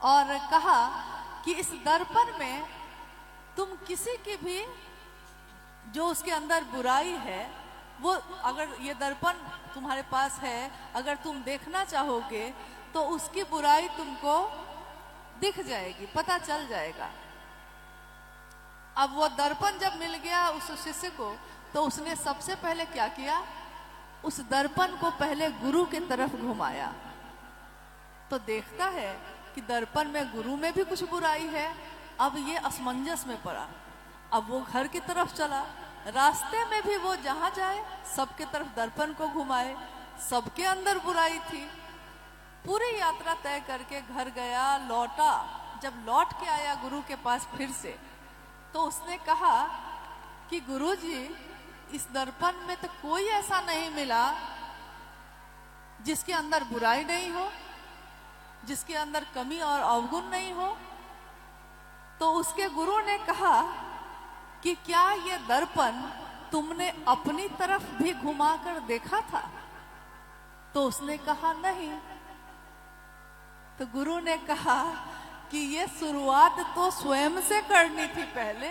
और कहा कि इस दर्पण में तुम किसी की भी जो उसके अंदर बुराई है, वो अगर ये दर्पण तुम्हारे पास है, अगर तुम देखना चाहोगे तो उसकी बुराई तुमको दिख जाएगी, पता चल जाएगा। अब वो दर्पण जब मिल गया उस शिष्य को, तो उसने सबसे पहले क्या किया, उस दर्पण को पहले गुरु की तरफ घुमाया। तो देखता है कि दर्पण में गुरु में भी कुछ बुराई है। अब ये असमंजस में पड़ा। अब वो घर की तरफ चला, रास्ते में भी वो जहां जाए सबके तरफ दर्पण को घुमाए, सबके अंदर बुराई थी। पूरी यात्रा तय करके घर गया, लौटा। जब लौट के आया गुरु के पास फिर से, तो उसने कहा कि गुरुजी, इस दर्पण में तो कोई ऐसा नहीं मिला जिसके अंदर बुराई नहीं हो, जिसके अंदर कमी और अवगुण नहीं हो। तो उसके गुरु ने कहा कि क्या ये दर्पण तुमने अपनी तरफ भी घुमाकर देखा था? तो उसने कहा नहीं। तो गुरु ने कहा कि ये शुरुआत तो स्वयं से करनी थी पहले,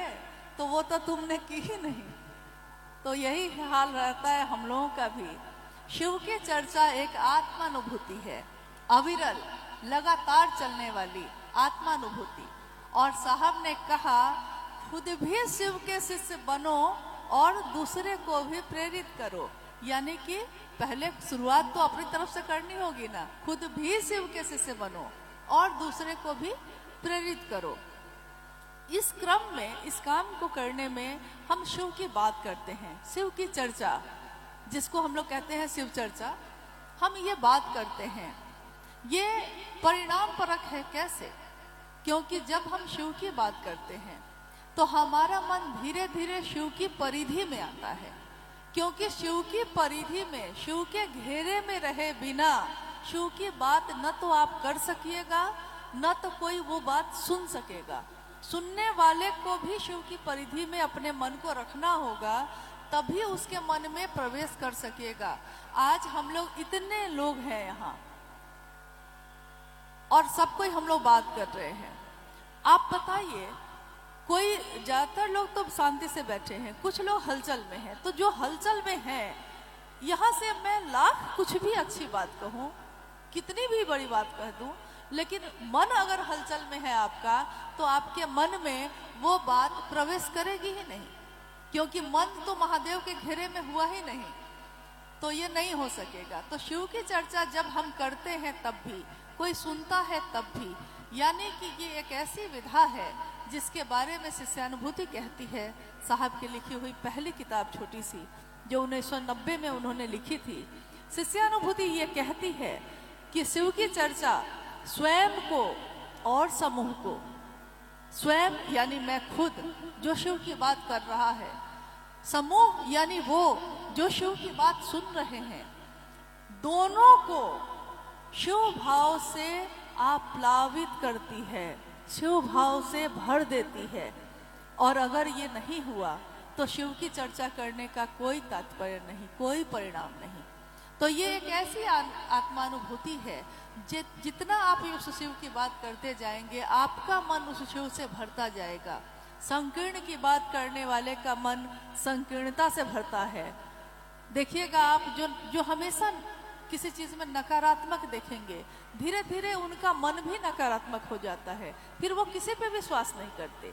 तो वो तो तुमने की ही नहीं। तो यही हाल रहता है हम लोगों का भी। शिव की चर्चा एक आत्मानुभूति है, अविरल लगातार चलने वाली आत्मानुभूति। और साहब ने कहा, खुद भी शिव के शिष्य बनो और दूसरे को भी प्रेरित करो। यानी कि पहले शुरुआत तो अपनी तरफ से करनी होगी ना। खुद भी शिव के शिष्य बनो और दूसरे को भी प्रेरित करो। इस क्रम में, इस काम को करने में हम शिव की बात करते हैं, शिव की चर्चा, जिसको हम लोग कहते हैं शिव चर्चा, हम ये बात करते हैं। ये परिणाम परक है। कैसे? क्योंकि जब हम शिव की बात करते हैं तो हमारा मन धीरे धीरे शिव की परिधि में आता है। क्योंकि शिव की परिधि में, शिव के घेरे में रहे बिना शिव की बात न तो आप कर सकिएगा, न तो कोई वो बात सुन सकेगा। सुनने वाले को भी शिव की परिधि में अपने मन को रखना होगा, तभी उसके मन में प्रवेश कर सकेगा। आज हम लोग इतने लोग हैं यहाँ और सब कोई हम लोग बात कर रहे हैं। आप बताइए, कोई ज्यादातर लोग तो शांति से बैठे हैं, कुछ लोग हलचल में हैं। तो जो हलचल में हैं, यहाँ से मैं लाख कुछ भी अच्छी बात कहूँ, कितनी भी बड़ी बात कह दूँ, लेकिन मन अगर हलचल में है आपका, तो आपके मन में वो बात प्रवेश करेगी ही नहीं। क्योंकि मन तो महादेव के घेरे में हुआ ही नहीं, तो ये नहीं हो सकेगा। तो शिव की चर्चा जब हम करते हैं तब भी, कोई सुनता है तब भी, यानी कि ये एक ऐसी विधा है जिसके बारे में शिष्यानुभूति कहती है। साहब की लिखी हुई पहली किताब छोटी सी, जो 1990 में उन्होंने लिखी थी। शिष्यानुभूति ये कहती है कि शिव की चर्चा स्वयं को और समूह को, स्वयं यानी मैं खुद जो शिव की बात कर रहा है, समूह यानी वो जो शिव की बात सुन रहे हैं, दोनों को शिव भाव से आप्लावित करती है, शिव भाव से भर देती है। और अगर ये नहीं हुआ तो शिव की चर्चा करने का कोई तात्पर्य नहीं, कोई परिणाम नहीं। तो ये एक ऐसी आत्मानुभूति है, जितना आप उस शिव की बात करते जाएंगे, आपका मन उस शिव से भरता जाएगा। संकीर्ण की बात करने वाले का मन संकीर्णता से भरता है। देखिएगा आप, जो हमेशा किसी चीज में नकारात्मक देखेंगे, धीरे धीरे उनका मन भी नकारात्मक हो जाता है, फिर वो किसी पे विश्वास नहीं करते।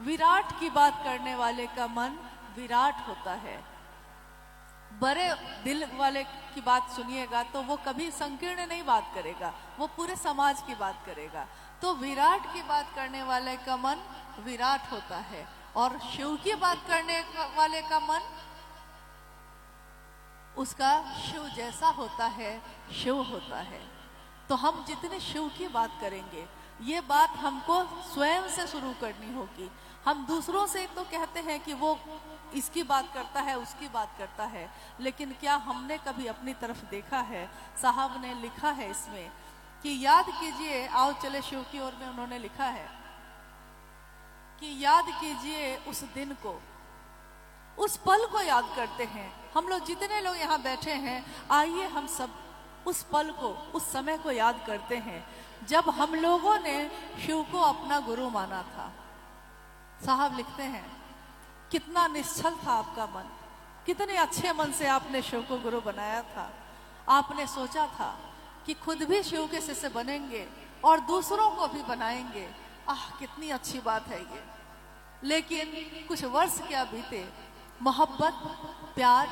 विराट की बात करने वाले का मन विराट होता है। बड़े दिल वाले की बात सुनिएगा तो वो कभी संकीर्ण नहीं बात करेगा, वो पूरे समाज की बात करेगा। तो विराट की बात करने वाले का मन विराट होता है, और शिव की बात करने वाले का मन उसका शिव जैसा होता है, शिव होता है। तो हम जितने शिव की बात करेंगे, ये बात हमको स्वयं से शुरू करनी होगी। हम दूसरों से तो कहते हैं कि वो इसकी बात करता है, उसकी बात करता है, लेकिन क्या हमने कभी अपनी तरफ देखा है? साहब ने लिखा है इसमें कि याद कीजिए, आओ चले शिव की ओर में उन्होंने लिखा है कि याद कीजिए उस दिन को, उस पल को याद करते हैं। हम लोग जितने लोग यहाँ बैठे हैं, आइए हम सब उस पल को, उस समय को याद करते हैं जब हम लोगों ने शिव को अपना गुरु माना था। साहब लिखते हैं, कितना निश्चल था आपका मन, कितने अच्छे मन से आपने शिव को गुरु बनाया था। आपने सोचा था कि खुद भी शिव के शिष्य बनेंगे और दूसरों को भी बनाएंगे। आह, कितनी अच्छी बात है ये। लेकिन कुछ वर्ष क्या बीते, मोहब्बत प्यार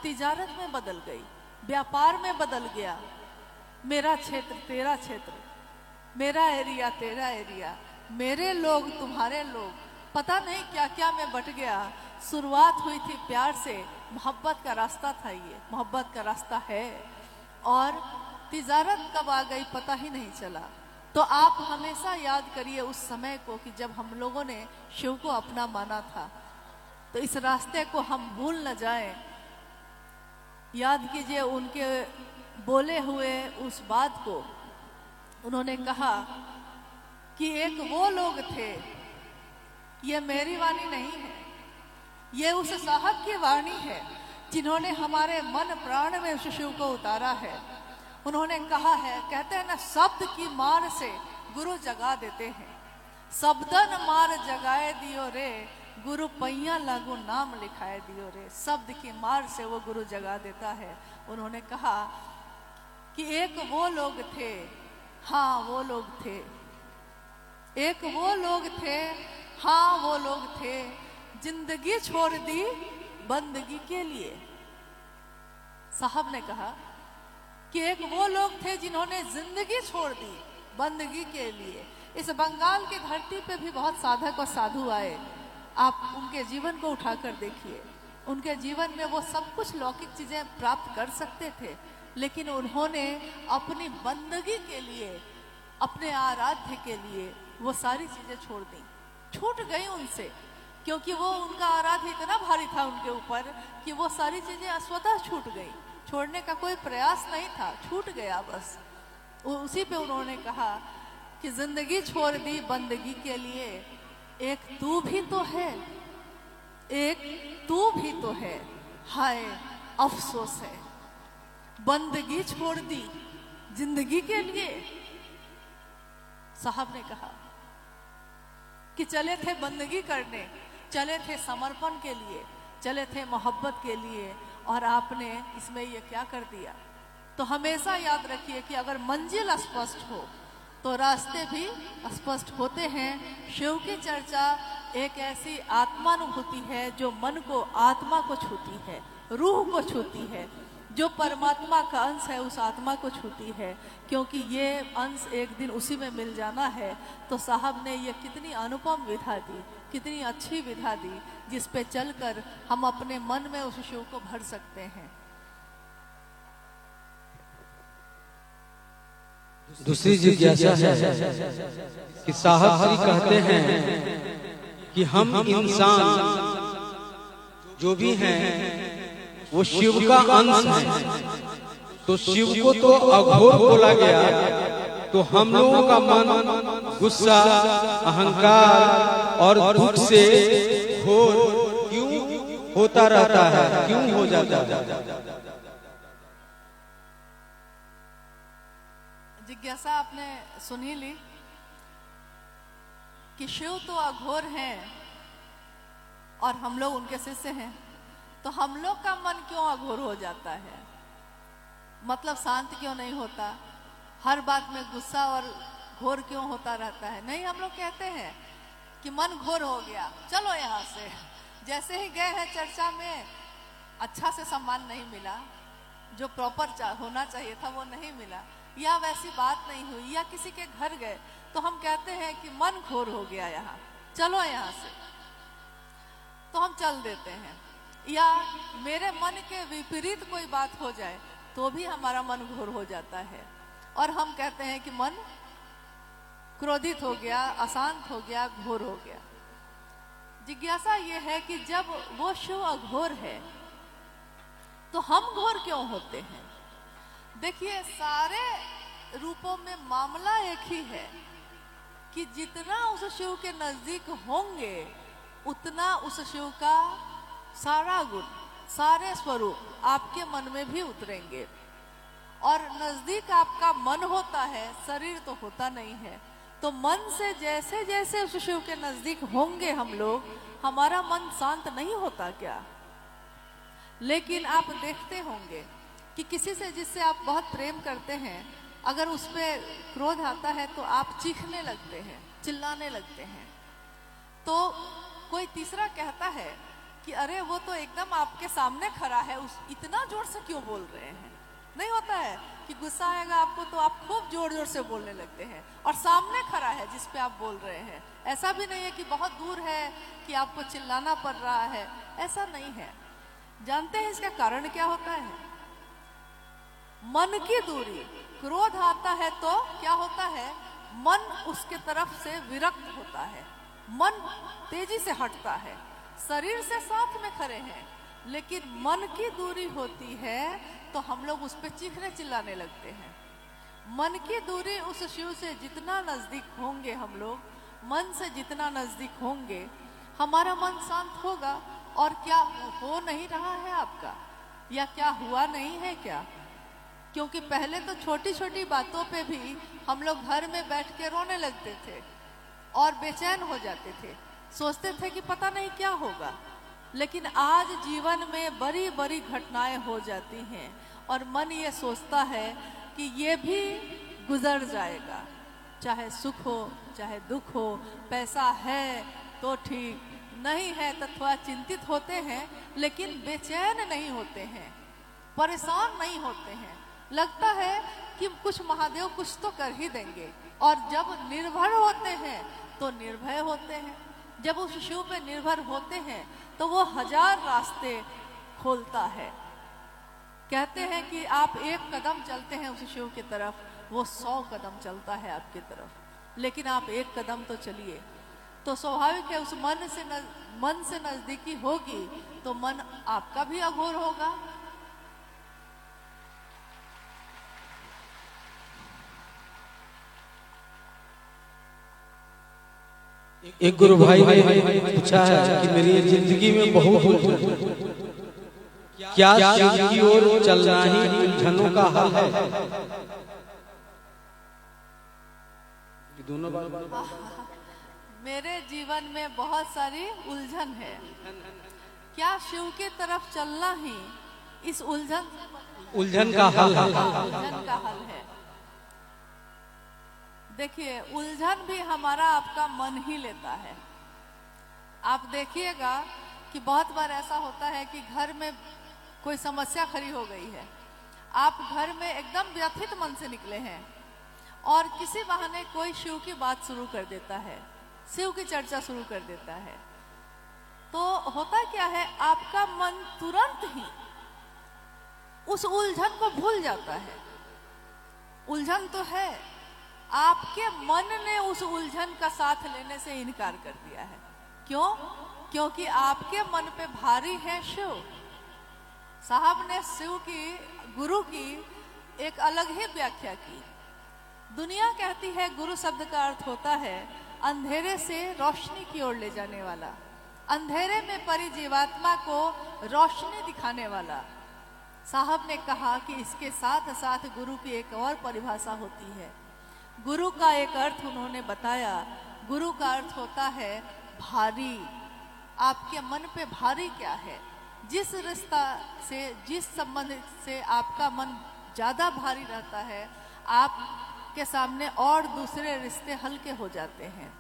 तिजारत में बदल गई, व्यापार में बदल गया। मेरा क्षेत्र तेरा क्षेत्र, मेरा एरिया तेरा एरिया, मेरे लोग तुम्हारे लोग, पता नहीं क्या क्या में बट गया। शुरुआत हुई थी प्यार से, मोहब्बत का रास्ता था ये, मोहब्बत का रास्ता है, और तिजारत कब आ गई पता ही नहीं चला। तो आप हमेशा याद करिए उस समय को कि जब हम लोगों ने शिव को अपना माना था। तो इस रास्ते को हम भूल न जाएं। याद कीजिए उनके बोले हुए उस बात को। उन्होंने कहा कि एक वो लोग थे, ये मेरी वाणी नहीं है, ये उस साहब की वाणी है जिन्होंने हमारे मन प्राण में उस शिव को उतारा है। उन्होंने कहा है, कहते हैं ना, शब्द की मार से गुरु जगा देते हैं, शब्दन मार जगाए दियो रे, गुरु पैया लागू नाम लिखाए दियो रे। शब्द की मार से वो गुरु जगा देता है। उन्होंने कहा कि एक वो लोग थे, हाँ वो लोग थे, एक वो लोग थे, हाँ वो लोग थे, जिंदगी छोड़ दी बंदगी के लिए। साहब ने कहा कि एक वो लोग थे जिन्होंने जिंदगी छोड़ दी बंदगी के लिए। इस बंगाल की धरती पे भी बहुत साधक और साधु आए। आप उनके जीवन को उठाकर देखिए। उनके जीवन में वो सब कुछ लौकिक चीजें प्राप्त कर सकते थे, लेकिन उन्होंने अपनी बंदगी के लिए, अपने आराध्य के लिए वो सारी चीजें छोड़ दी, छूट गई उनसे, क्योंकि वो उनका आराध्य इतना भारी था उनके ऊपर कि वो सारी चीजें स्वतः छूट गई। छोड़ने का कोई प्रयास नहीं था, छूट गया बस। उसी पे उन्होंने कहा कि जिंदगी छोड़ दी बंदगी के लिए, एक तू भी तो है, एक तू भी तो है, हाय अफसोस है, बंदगी छोड़ दी जिंदगी के लिए। साहब ने कहा कि चले थे बंदगी करने, चले थे समर्पण के लिए, चले थे मोहब्बत के लिए, और आपने इसमें ये क्या कर दिया। तो हमेशा याद रखिए कि अगर मंजिल स्पष्ट हो तो रास्ते भी स्पष्ट होते हैं। शिव की चर्चा एक ऐसी आत्मानुभूति है जो मन को, आत्मा को छूती है, रूह को छूती है, जो परमात्मा का अंश है उस आत्मा को छूती है, क्योंकि ये अंश एक दिन उसी में मिल जाना है। तो साहब ने ये कितनी अनुपम विधा दी, कितनी अच्छी विधा दी, जिस पे चलकर हम अपने मन में उस शिव को भर सकते हैं। दूसरी जिज्ञासा है कि साहब श्री कहते हैं कि हम इंसान जो भी हैं वो शिव का अंश है। तो शिव को तो अघोर बोला गया, तो हम लोगों का मन गुस्सा, अहंकार और दुख से घोर क्यों होता रहता है, क्यों हो जाता है? जिज्ञासा आपने सुनी ली कि शिव तो अघोर हैं और हम लोग उनके शिष्य हैं, तो हम लोग का मन क्यों अघोर हो जाता है? मतलब शांत क्यों नहीं होता? हर बात में गुस्सा और घोर क्यों होता रहता है? नहीं, हम लोग कहते हैं कि मन घोर हो गया, चलो यहाँ से। जैसे ही गए हैं चर्चा में, अच्छा से सम्मान नहीं मिला, जो प्रॉपर होना चाहिए था वो नहीं मिला, या वैसी बात नहीं हुई, या किसी के घर गए तो हम कहते हैं कि मन घोर हो गया, यहाँ चलो यहाँ से, तो हम चल देते हैं। या मेरे मन के विपरीत कोई बात हो जाए तो भी हमारा मन घोर हो जाता है, और हम कहते हैं कि मन क्रोधित हो गया, अशांत हो गया, घोर हो गया। जिज्ञासा ये है कि जब वो शिव अघोर है तो हम घोर क्यों होते हैं? देखिए, सारे रूपों में मामला एक ही है कि जितना उस शिव के नजदीक होंगे उतना उस शिव का सारा गुण, सारे स्वरूप आपके मन में भी उतरेंगे। और नजदीक आपका मन होता है, शरीर तो होता नहीं है। तो मन से जैसे जैसे उस शिव के नजदीक होंगे हम लोग, हमारा मन शांत नहीं होता क्या? लेकिन आप देखते होंगे कि किसी से जिससे आप बहुत प्रेम करते हैं, अगर उस पर क्रोध आता है तो आप चीखने लगते हैं, चिल्लाने लगते हैं। तो कोई तीसरा कहता है कि अरे वो तो एकदम आपके सामने खड़ा है, उस इतना जोर से क्यों बोल रहे हैं। नहीं होता है कि गुस्सा आएगा आपको तो आप खूब जोर जोर से बोलने लगते हैं, और सामने खड़ा है जिस पे आप बोल रहे हैं। ऐसा भी नहीं है कि बहुत दूर है कि आपको चिल्लाना पड़ रहा है, ऐसा नहीं है। जानते हैं इसका कारण क्या होता है? मन की दूरी। क्रोध आता है तो क्या होता है? मन उसके तरफ से विरक्त होता है, मन तेजी से हटता है। शरीर से साथ में खड़े हैं, लेकिन मन की दूरी होती है तो हम लोग उस पर चीखने चिल्लाने लगते हैं। मन की दूरी, उस शिव से जितना नजदीक होंगे हम लोग, मन से जितना नजदीक होंगे, हमारा मन शांत होगा। और क्या हो नहीं रहा है आपका, या क्या हुआ नहीं है क्या? क्योंकि पहले तो छोटी छोटी बातों पे भी हम लोग घर में बैठ के रोने लगते थे और बेचैन हो जाते थे, सोचते थे कि पता नहीं क्या होगा। लेकिन आज जीवन में बड़ी बड़ी घटनाएं हो जाती हैं और मन ये सोचता है कि ये भी गुजर जाएगा, चाहे सुख हो चाहे दुख हो। पैसा है तो ठीक, नहीं है तो थोड़ा चिंतित होते हैं, लेकिन बेचैन नहीं होते हैं, परेशान नहीं होते हैं। लगता है कि कुछ महादेव कुछ तो कर ही देंगे। और जब निर्भर होते हैं तो निर्भय होते हैं। जब उस शिव पे निर्भर होते हैं तो वो 1000 रास्ते खोलता है। कहते हैं कि आप एक कदम चलते हैं उस शिव की तरफ, वो 100 कदम चलता है आपकी तरफ। लेकिन आप एक कदम तो चलिए, तो स्वाभाविक है उस मन से नजदीकी होगी तो मन आपका भी अघोर होगा। एक गुरु भाई ने पूछा है कि मेरी जिंदगी में बहुत क्या शिव की ओर चलना ही उलझनों का हल है? दोनों बार मेरे जीवन में बहुत सारी उलझन है। क्या शिव की तरफ चलना ही इस उलझन का हल है? उलझन का हल है। देखिए, उलझन भी हमारा आपका मन ही लेता है। आप देखिएगा कि बहुत बार ऐसा होता है कि घर में कोई समस्या खड़ी हो गई है, आप घर में एकदम व्यथित मन से निकले हैं और किसी बहाने कोई शिव की बात शुरू कर देता है, शिव की चर्चा शुरू कर देता है, तो होता क्या है, आपका मन तुरंत ही उस उलझन को भूल जाता है। उलझन तो है, आपके मन ने उस उलझन का साथ लेने से इनकार कर दिया है। क्यों? क्योंकि आपके मन पे भारी है शिव। साहब ने शिव की, गुरु की एक अलग ही व्याख्या की। दुनिया कहती है गुरु शब्द का अर्थ होता है अंधेरे से रोशनी की ओर ले जाने वाला, अंधेरे में पड़ी जीवात्मा को रोशनी दिखाने वाला। साहब ने कहा कि इसके साथ साथ गुरु की एक और परिभाषा होती है। गुरु का एक अर्थ उन्होंने बताया, गुरु का अर्थ होता है भारी। आपके मन पे भारी क्या है? जिस रिश्ता से, जिस संबंध से आपका मन ज्यादा भारी रहता है, आपके सामने और दूसरे रिश्ते हल्के हो जाते हैं।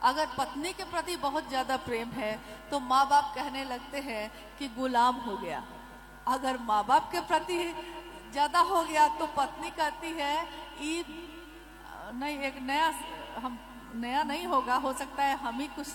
अगर पत्नी के प्रति बहुत ज्यादा प्रेम है तो माँ बाप कहने लगते हैं कि गुलाम हो गया। अगर माँ बाप के प्रति ज्यादा हो गया तो पत्नी कहती है ईद नहीं, एक नया नहीं होगा, हो सकता है हम ही कुछ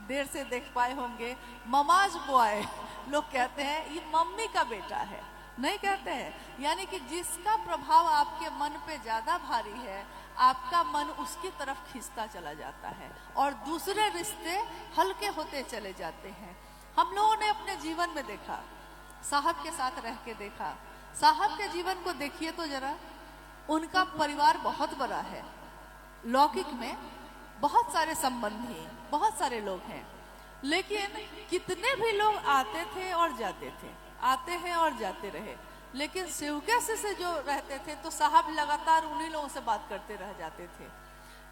देर से देख पाए होंगे, ममाज बॉय लोग कहते हैं, ये मम्मी का बेटा है, नहीं कहते हैं। यानी कि जिसका प्रभाव आपके मन पे ज्यादा भारी है, आपका मन उसकी तरफ खींचता चला जाता है और दूसरे रिश्ते हल्के होते चले जाते हैं। हम लोगों ने अपने जीवन में देखा, साहब के साथ रह के देखा। साहब के जीवन को देखिए तो जरा, उनका परिवार बहुत बड़ा है, लौकिक में बहुत सारे संबंधी, बहुत सारे लोग हैं, लेकिन कितने भी लोग आते थे और जाते थे, आते हैं और जाते रहे। लेकिन शिवके से जो रहते थे तो साहब लगातार उन्हीं लोगों से बात करते रह जाते थे।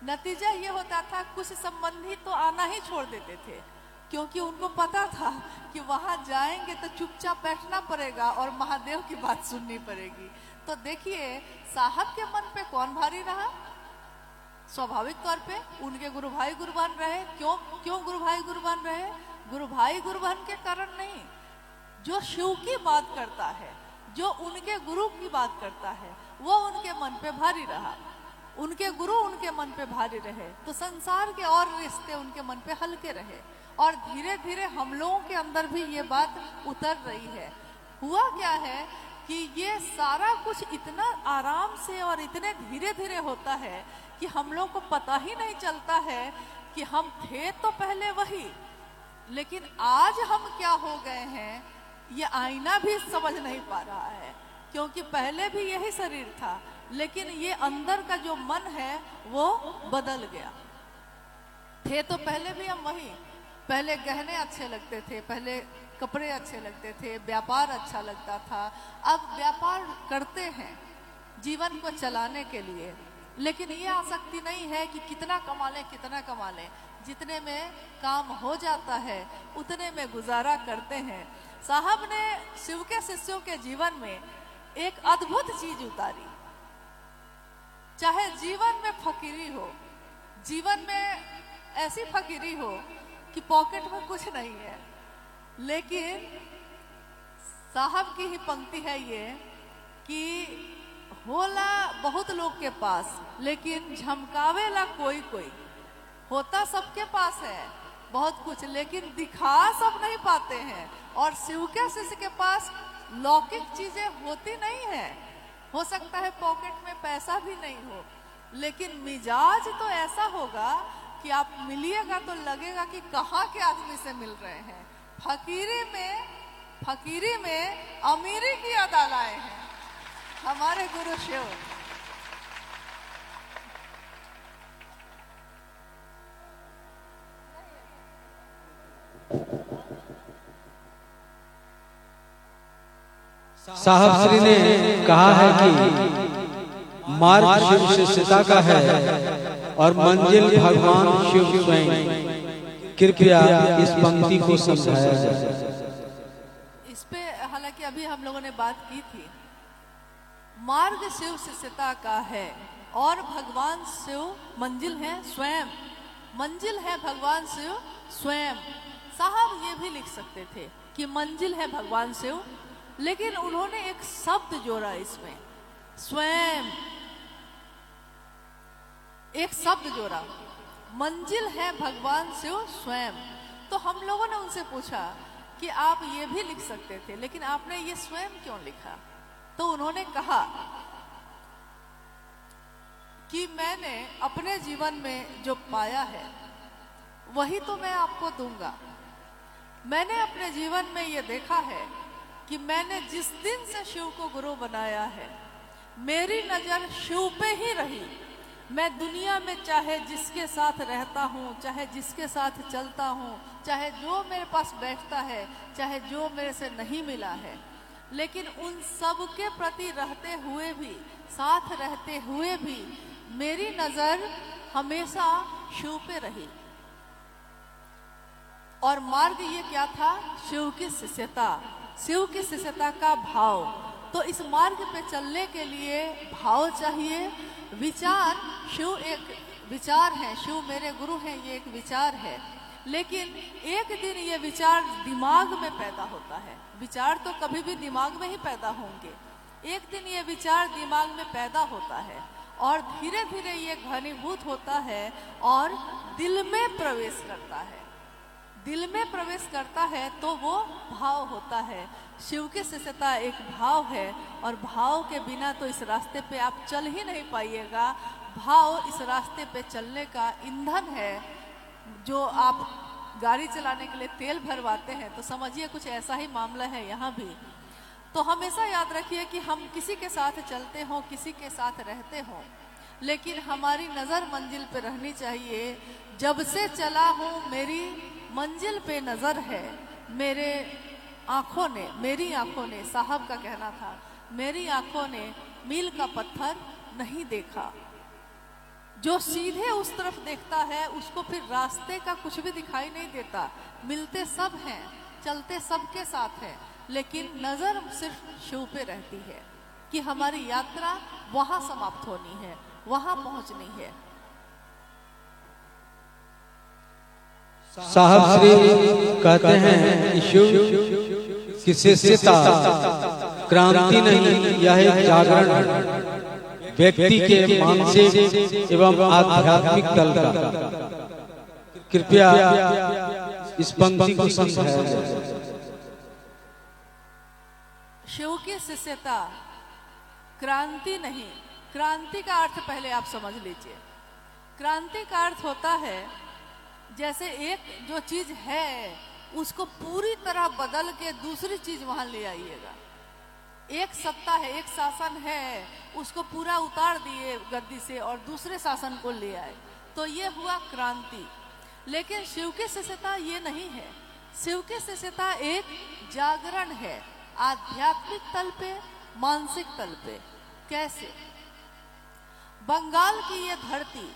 नतीजा ये होता था कुछ संबंधी तो आना ही छोड़ देते थे, क्योंकि उनको पता था कि वहां जाएंगे तो चुपचाप बैठना पड़ेगा और महादेव की बात सुननी पड़ेगी। तो देखिए, साहब के मन पे कौन भारी रहा? स्वाभाविक तौर पे उनके गुरु भाई गुरु बन रहे। क्यों गुरु भाई गुरु बन रहे? गुरु भाई गुरु बन के कारण नहीं, जो शिव की बात करता है, जो उनके गुरु की बात करता है, वो उनके मन पे भारी रहा, उनके गुरु उनके मन पे भारी रहे, तो संसार के और रिश्ते उनके मन पे हल्के रहे। और धीरे धीरे हम लोगों के अंदर भी ये बात उतर रही है। हुआ क्या है कि ये सारा कुछ इतना आराम से और इतने धीरे धीरे होता है कि हम लोग को पता ही नहीं चलता है कि हम थे तो पहले वही, लेकिन आज हम क्या हो गए हैं ये आईना भी समझ नहीं पा रहा है। क्योंकि पहले भी यही शरीर था, लेकिन ये अंदर का जो मन है वो बदल गया। थे तो पहले भी हम वही, पहले गहने अच्छे लगते थे, पहले कपड़े अच्छे लगते थे, व्यापार अच्छा लगता था। अब व्यापार करते हैं जीवन को चलाने के लिए, लेकिन ये आसक्ति नहीं है कि कितना कमा लें कितना कमा लें। जितने में काम हो जाता है उतने में गुजारा करते हैं। साहब ने शिव के शिष्यों के जीवन में एक अद्भुत चीज उतारी। चाहे जीवन में फकीरी हो, जीवन में ऐसी फकीरी हो कि पॉकेट में कुछ नहीं है, लेकिन साहब की ही पंक्ति है ये कि होला बहुत लोग के पास, लेकिन झमकावेला कोई कोई। होता सबके पास है बहुत कुछ, लेकिन दिखा सब नहीं पाते हैं। और शिव के शिष्य के पास लौकिक चीजें होती नहीं है। हो सकता है पॉकेट में पैसा भी नहीं हो, लेकिन मिजाज तो ऐसा होगा कि आप मिलिएगा तो लगेगा कि कहाँ के आदमी से मिल रहे हैं। फकीरी में अमीरी की अदा लाए हैं हमारे गुरु शिव। साहब श्री ने कहा है कि मार्ग शिव शिष्यता का है और मंजिल भगवान शिव स्वयं। कृपया इस पंक्ति को समझाया जाए। इस पे हालांकि अभी हम लोगों ने बात की थी। मार्ग शिव शिष्यता का है और भगवान शिव मंजिल है स्वयं। मंजिल है भगवान शिव स्वयं। साहब ये भी लिख सकते थे कि मंजिल है भगवान शिव, लेकिन उन्होंने एक शब्द जोड़ा इसमें, स्वयं। एक शब्द जोड़ा, मंजिल है भगवान शिव स्वयं। तो हम लोगों ने उनसे पूछा कि आप ये भी लिख सकते थे, लेकिन आपने ये स्वयं क्यों लिखा? तो उन्होंने कहा कि मैंने अपने जीवन में जो पाया है वही तो मैं आपको दूंगा। मैंने अपने जीवन में ये देखा है कि मैंने जिस दिन से शिव को गुरु बनाया है, मेरी नजर शिव पे ही रही। मैं दुनिया में चाहे जिसके साथ रहता हूँ, चाहे जिसके साथ चलता हूँ, चाहे जो मेरे पास बैठता है, चाहे जो मेरे से नहीं मिला है, लेकिन उन सब के प्रति रहते हुए भी, साथ रहते हुए भी मेरी नजर हमेशा शिव पे रही। और मार्ग ये क्या था? शिव की शिष्यता, शिव की शिष्यता का भाव। तो इस मार्ग पे चलने के लिए भाव चाहिए, विचार। शिव एक विचार है, शिव मेरे गुरु हैं, ये एक विचार है। लेकिन एक दिन ये विचार दिमाग में पैदा होता है। विचार तो कभी भी दिमाग में ही पैदा होंगे। एक दिन ये विचार दिमाग में पैदा होता है और धीरे धीरे ये घनीभूत होता है और दिल में प्रवेश करता है। दिल में प्रवेश करता है तो वो भाव होता है। शिव की शिष्यता एक भाव है और भाव के बिना तो इस रास्ते पे आप चल ही नहीं पाइएगा। भाव इस रास्ते पे चलने का ईंधन है। जो आप गाड़ी चलाने के लिए तेल भरवाते हैं, तो समझिए कुछ ऐसा ही मामला है यहाँ भी। तो हमेशा याद रखिए कि हम किसी के साथ चलते हों, किसी के साथ रहते हों, लेकिन हमारी नज़र मंजिल पे रहनी चाहिए। जब से चला हूँ मेरी मंजिल पे नज़र है, मेरे आँखों ने, मेरी आँखों ने, साहब का कहना था, मेरी आँखों ने मील का पत्थर नहीं देखा। जो सीधे उस तरफ देखता है उसको फिर रास्ते का कुछ भी दिखाई नहीं देता। मिलते सब हैं, चलते सबके साथ हैं, लेकिन नज़र सिर्फ शिव पे रहती है कि हमारी यात्रा वहाँ समाप्त होनी है, वहाँ पहुँचनी है। साहब श्री कहते हैं कि शिव की शिष्यता क्रांति नहीं, यह एक जागरण है व्यक्ति के मानसिक एवं आध्यात्मिक तल का। कृपया इस पंक्ति को समझाया जाए। शिव की शिष्यता क्रांति नहीं, क्रांति का अर्थ पहले आप समझ लीजिए। क्रांति का अर्थ होता है जैसे एक जो चीज है उसको पूरी तरह बदल के दूसरी चीज वहां ले आइएगा। एक सत्ता है, एक शासन है, उसको पूरा उतार दिए गद्दी से और दूसरे शासन को ले आए, तो ये हुआ क्रांति। लेकिन शिव की शिष्यता ये नहीं है। शिव की शिष्यता एक जागरण है, आध्यात्मिक तल पे, मानसिक तल पे। कैसे? बंगाल की ये धरती,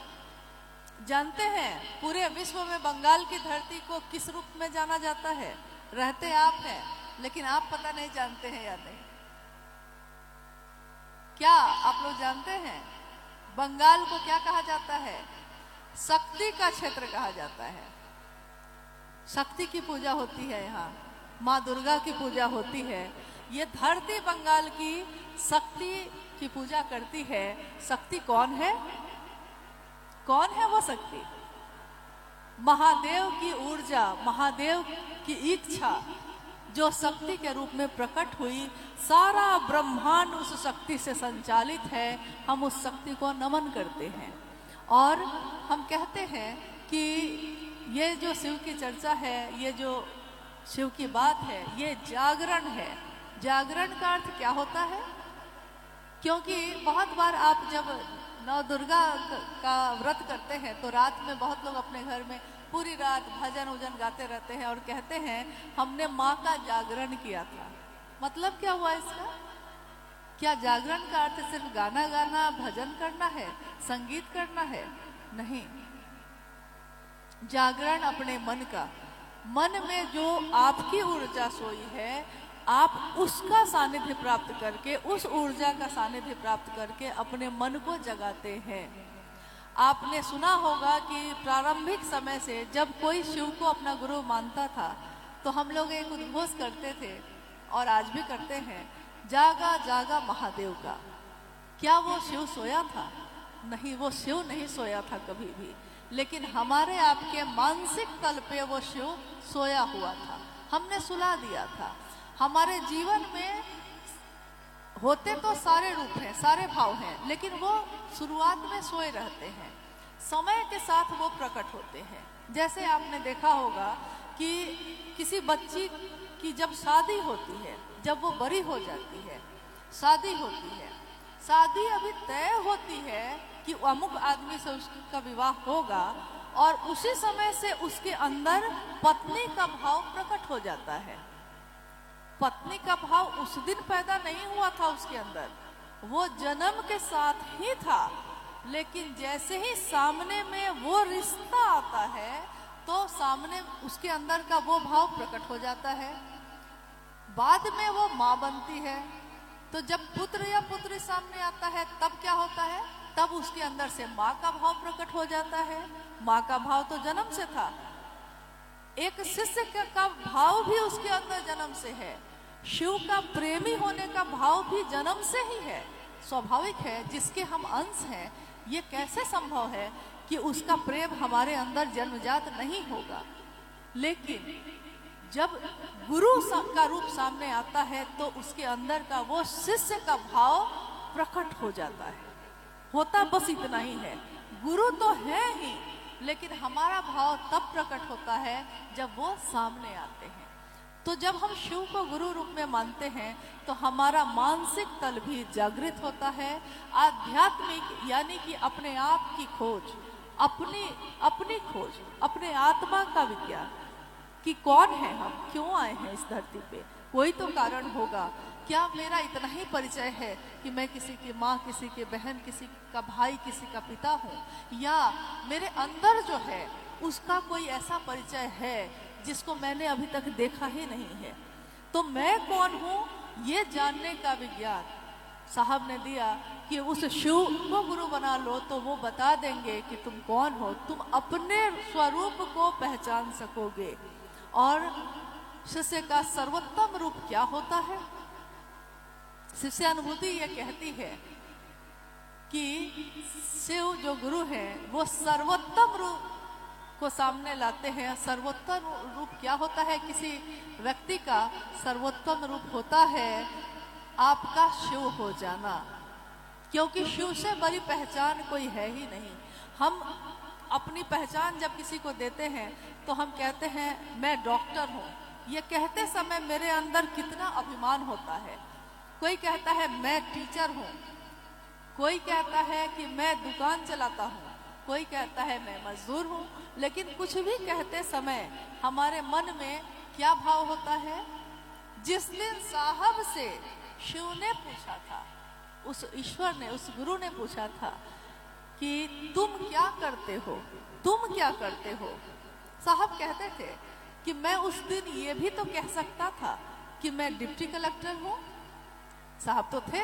जानते हैं पूरे विश्व में बंगाल की धरती को किस रूप में जाना जाता है? रहते आप हैं लेकिन आप पता नहीं जानते हैं या नहीं। क्या आप लोग जानते हैं बंगाल को क्या कहा जाता है? शक्ति का क्षेत्र कहा जाता है। शक्ति की पूजा होती है, यहाँ माँ दुर्गा की पूजा होती है। ये धरती बंगाल की शक्ति की पूजा करती है। शक्ति कौन है? कौन है वो शक्ति? महादेव की ऊर्जा, महादेव की इच्छा जो शक्ति के रूप में प्रकट हुई। सारा ब्रह्मांड उस शक्ति से संचालित है। हम उस शक्ति को नमन करते हैं और हम कहते हैं कि ये जो शिव की चर्चा है, ये जो शिव की बात है, ये जागरण है। जागरण का अर्थ क्या होता है? क्योंकि बहुत बार आप जब नौ दुर्गा का व्रत करते हैं तो रात में बहुत लोग अपने घर में पूरी रात भजन उजन गाते रहते हैं और कहते हैं हमने माँ का जागरण किया था। मतलब क्या हुआ इसका? क्या जागरण का अर्थ सिर्फ गाना गाना, भजन करना है, संगीत करना है? नहीं। जागरण अपने मन का, मन में जो आपकी ऊर्जा सोई है, आप उसका सानिध्य प्राप्त करके, उस ऊर्जा का सानिध्य प्राप्त करके अपने मन को जगाते हैं। आपने सुना होगा कि प्रारंभिक समय से जब कोई शिव को अपना गुरु मानता था तो हम लोग एक उद्घोष करते थे और आज भी करते हैं, जागा जागा महादेव का। क्या वो शिव सोया था? नहीं, वो शिव नहीं सोया था कभी भी। लेकिन हमारे आपके मानसिक तल पे वो शिव सोया हुआ था, हमने सुला दिया था। हमारे जीवन में होते तो सारे रूप हैं, सारे भाव हैं, लेकिन वो शुरुआत में सोए रहते हैं। समय के साथ वो प्रकट होते हैं। जैसे आपने देखा होगा कि किसी बच्ची की जब शादी होती है, जब वो बड़ी हो जाती है, शादी होती है, शादी अभी तय होती है कि अमुक आदमी से उसका विवाह होगा और उसी समय से उसके अंदर पत्नी का भाव प्रकट हो जाता है। पत्नी का भाव उस दिन पैदा नहीं हुआ था उसके अंदर, वो जन्म के साथ ही था। लेकिन जैसे ही सामने में वो रिश्ता आता है तो सामने उसके अंदर का वो भाव प्रकट हो जाता है। बाद में वो माँ बनती है, तो जब पुत्र या पुत्री सामने आता है तब क्या होता है? तब उसके अंदर से माँ का भाव प्रकट हो जाता है। माँ का भाव तो जन्म से था। एक शिष्य का भाव भी उसके अंदर जन्म से है। शिव का प्रेमी होने का भाव भी जन्म से ही है, स्वाभाविक है। जिसके हम अंश हैं, ये कैसे संभव है कि उसका प्रेम हमारे अंदर जन्मजात नहीं होगा? लेकिन जब गुरु का रूप सामने आता है तो उसके अंदर का वो शिष्य का भाव प्रकट हो जाता है। होता बस इतना ही है, गुरु तो है ही, लेकिन हमारा भाव तब प्रकट होता है जब वो सामने आते हैं। तो जब हम शिव को गुरु रूप में मानते हैं तो हमारा मानसिक तल भी जागृत होता है। आध्यात्मिक यानी कि अपने आप की खोज, अपनी खोज, अपने आत्मा का विज्ञान कि कौन है हम, क्यों आए हैं इस धरती पे, कोई तो कारण होगा। क्या मेरा इतना ही परिचय है कि मैं किसी की माँ, किसी की बहन, किसी का भाई, किसी का पिता हूँ, या मेरे अंदर जो है उसका कोई ऐसा परिचय है जिसको मैंने अभी तक देखा ही नहीं है? तो मैं कौन हूँ ये जानने का विज्ञान साहब ने दिया कि उस शिव को गुरु बना लो तो वो बता देंगे कि तुम कौन हो, तुम अपने स्वरूप को पहचान सकोगे। और शिष्य का सर्वोत्तम रूप क्या होता है? शिष्य अनुभूति ये कहती है कि शिव जो गुरु है वो सर्वोत्तम रूप को सामने लाते हैं। सर्वोत्तम रूप क्या होता है? किसी व्यक्ति का सर्वोत्तम रूप होता है आपका शिव हो जाना, क्योंकि शिव से बड़ी पहचान कोई है ही नहीं। हम अपनी पहचान जब किसी को देते हैं तो हम कहते हैं मैं डॉक्टर हूँ। ये कहते समय मेरे अंदर कितना अभिमान होता है। कोई कहता है मैं टीचर हूँ, कोई कहता है कि मैं दुकान चलाता हूँ, कोई कहता है मैं मजदूर हूँ। लेकिन कुछ भी कहते समय हमारे मन में क्या भाव होता है? जिस दिन साहब से शिव ने पूछा था, उस ईश्वर ने, उस गुरु ने पूछा था कि तुम क्या करते हो, तुम क्या करते हो? साहब कहते थे कि मैं उस दिन ये भी तो कह सकता था कि मैं डिप्टी कलेक्टर हूँ। साहब तो थे,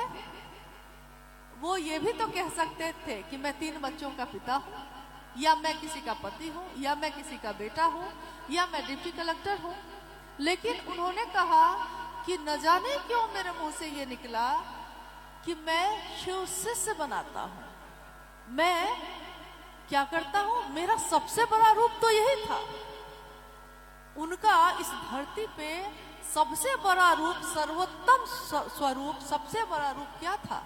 वो ये भी तो कह सकते थे कि मैं 3 बच्चों का पिता हूँ, या मैं किसी का पति हूँ, या मैं किसी का बेटा हूँ, या मैं डिप्टी कलेक्टर हूँ। लेकिन उन्होंने कहा कि न जाने क्यों मेरे मुंह से ये निकला कि मैं शिव शिष्य बनाता हूँ। मैं क्या करता हूँ? मेरा सबसे बड़ा रूप तो यही था। उनका इस धरती पे सबसे बड़ा रूप, सर्वोत्तम स्वरूप, सबसे बड़ा रूप क्या था?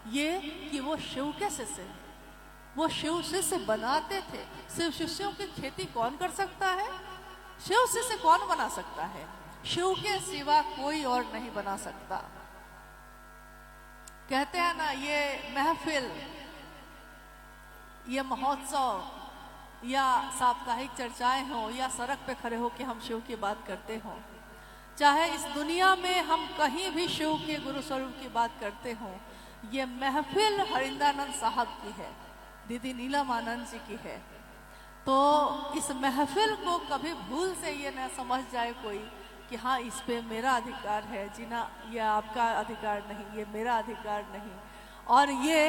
ये कि वो शिव के शिष्य हैं। वो शिव शिष्य बनाते थे। शिव शिष्यों की खेती कौन कर सकता है? शिव शिष्य कौन बना सकता है? शिव के सिवा कोई और नहीं बना सकता। कहते हैं ना, ये महफिल, ये महोत्सव या साप्ताहिक चर्चाएं हो या सड़क पे खड़े हो के हम शिव की बात करते हो, चाहे इस दुनिया में हम कहीं भी शिव के गुरु स्वरूप की बात करते हो, ये महफिल हरिंद्रानंद साहब की है, दीदी नीलम आनंद जी की है। तो इस महफिल को कभी भूल से ये ना समझ जाए कोई कि हाँ इस पे मेरा अधिकार है, जीना ये आपका अधिकार नहीं, ये मेरा अधिकार नहीं। और ये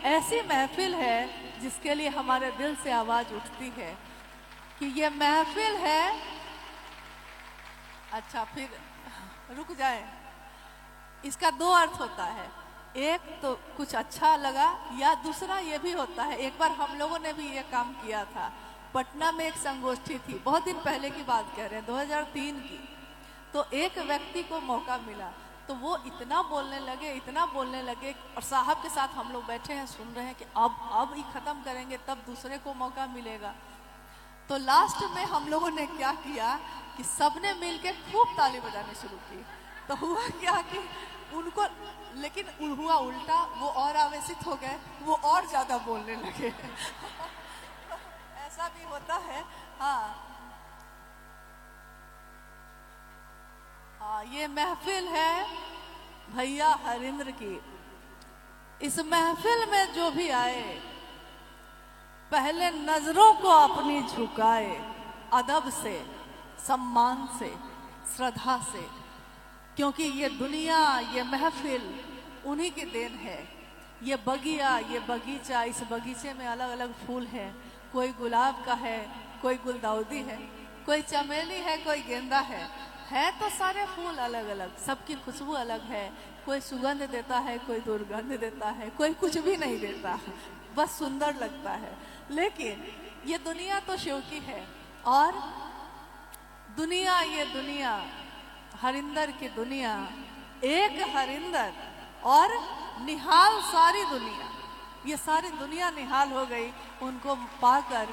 ऐसी महफिल है जिसके लिए हमारे दिल से आवाज उठती है कि ये महफिल है। अच्छा, फिर रुक जाए। इसका 2 अर्थ होता है, एक तो कुछ अच्छा लगा, या दूसरा ये भी होता है, एक बार हम लोगों ने भी ये काम किया था। पटना में एक संगोष्ठी थी, बहुत दिन पहले की बात कह रहे हैं, 2003 की। तो एक व्यक्ति को मौका मिला तो वो इतना बोलने लगे, और साहब के साथ हम लोग बैठे हैं, सुन रहे हैं कि अब ये खत्म करेंगे तब दूसरे को मौका मिलेगा। तो लास्ट में हम लोगों ने क्या किया कि सबने मिलके खूब ताली बजानी शुरू की। तो हुआ क्या कि उनको, लेकिन हुआ उल्टा, वो और आवेशित हो गए, वो और ज्यादा बोलने लगे। ऐसा भी होता है। हाँ, ये महफिल है भैया हरिंद्र की। इस महफिल में जो भी आए पहले नजरों को अपनी झुकाए, अदब से, सम्मान से, श्रद्धा से, क्योंकि ये दुनिया, ये महफिल उन्हीं की देन है। ये बगिया, ये बगीचा, इस बगीचे में अलग अलग फूल हैं। कोई गुलाब का है, कोई गुलदाउदी है, कोई चमेली है, कोई गेंदा है तो सारे फूल अलग अलग, सबकी खुशबू अलग है। कोई सुगंध देता है, कोई दुर्गंध देता है, कोई कुछ भी नहीं देता, बस सुंदर लगता है। लेकिन ये दुनिया तो शिव की है, और दुनिया, ये दुनिया हरिंदर की दुनिया, एक हरिंदर और निहाल सारी दुनिया। ये सारी दुनिया निहाल हो गई उनको पाकर,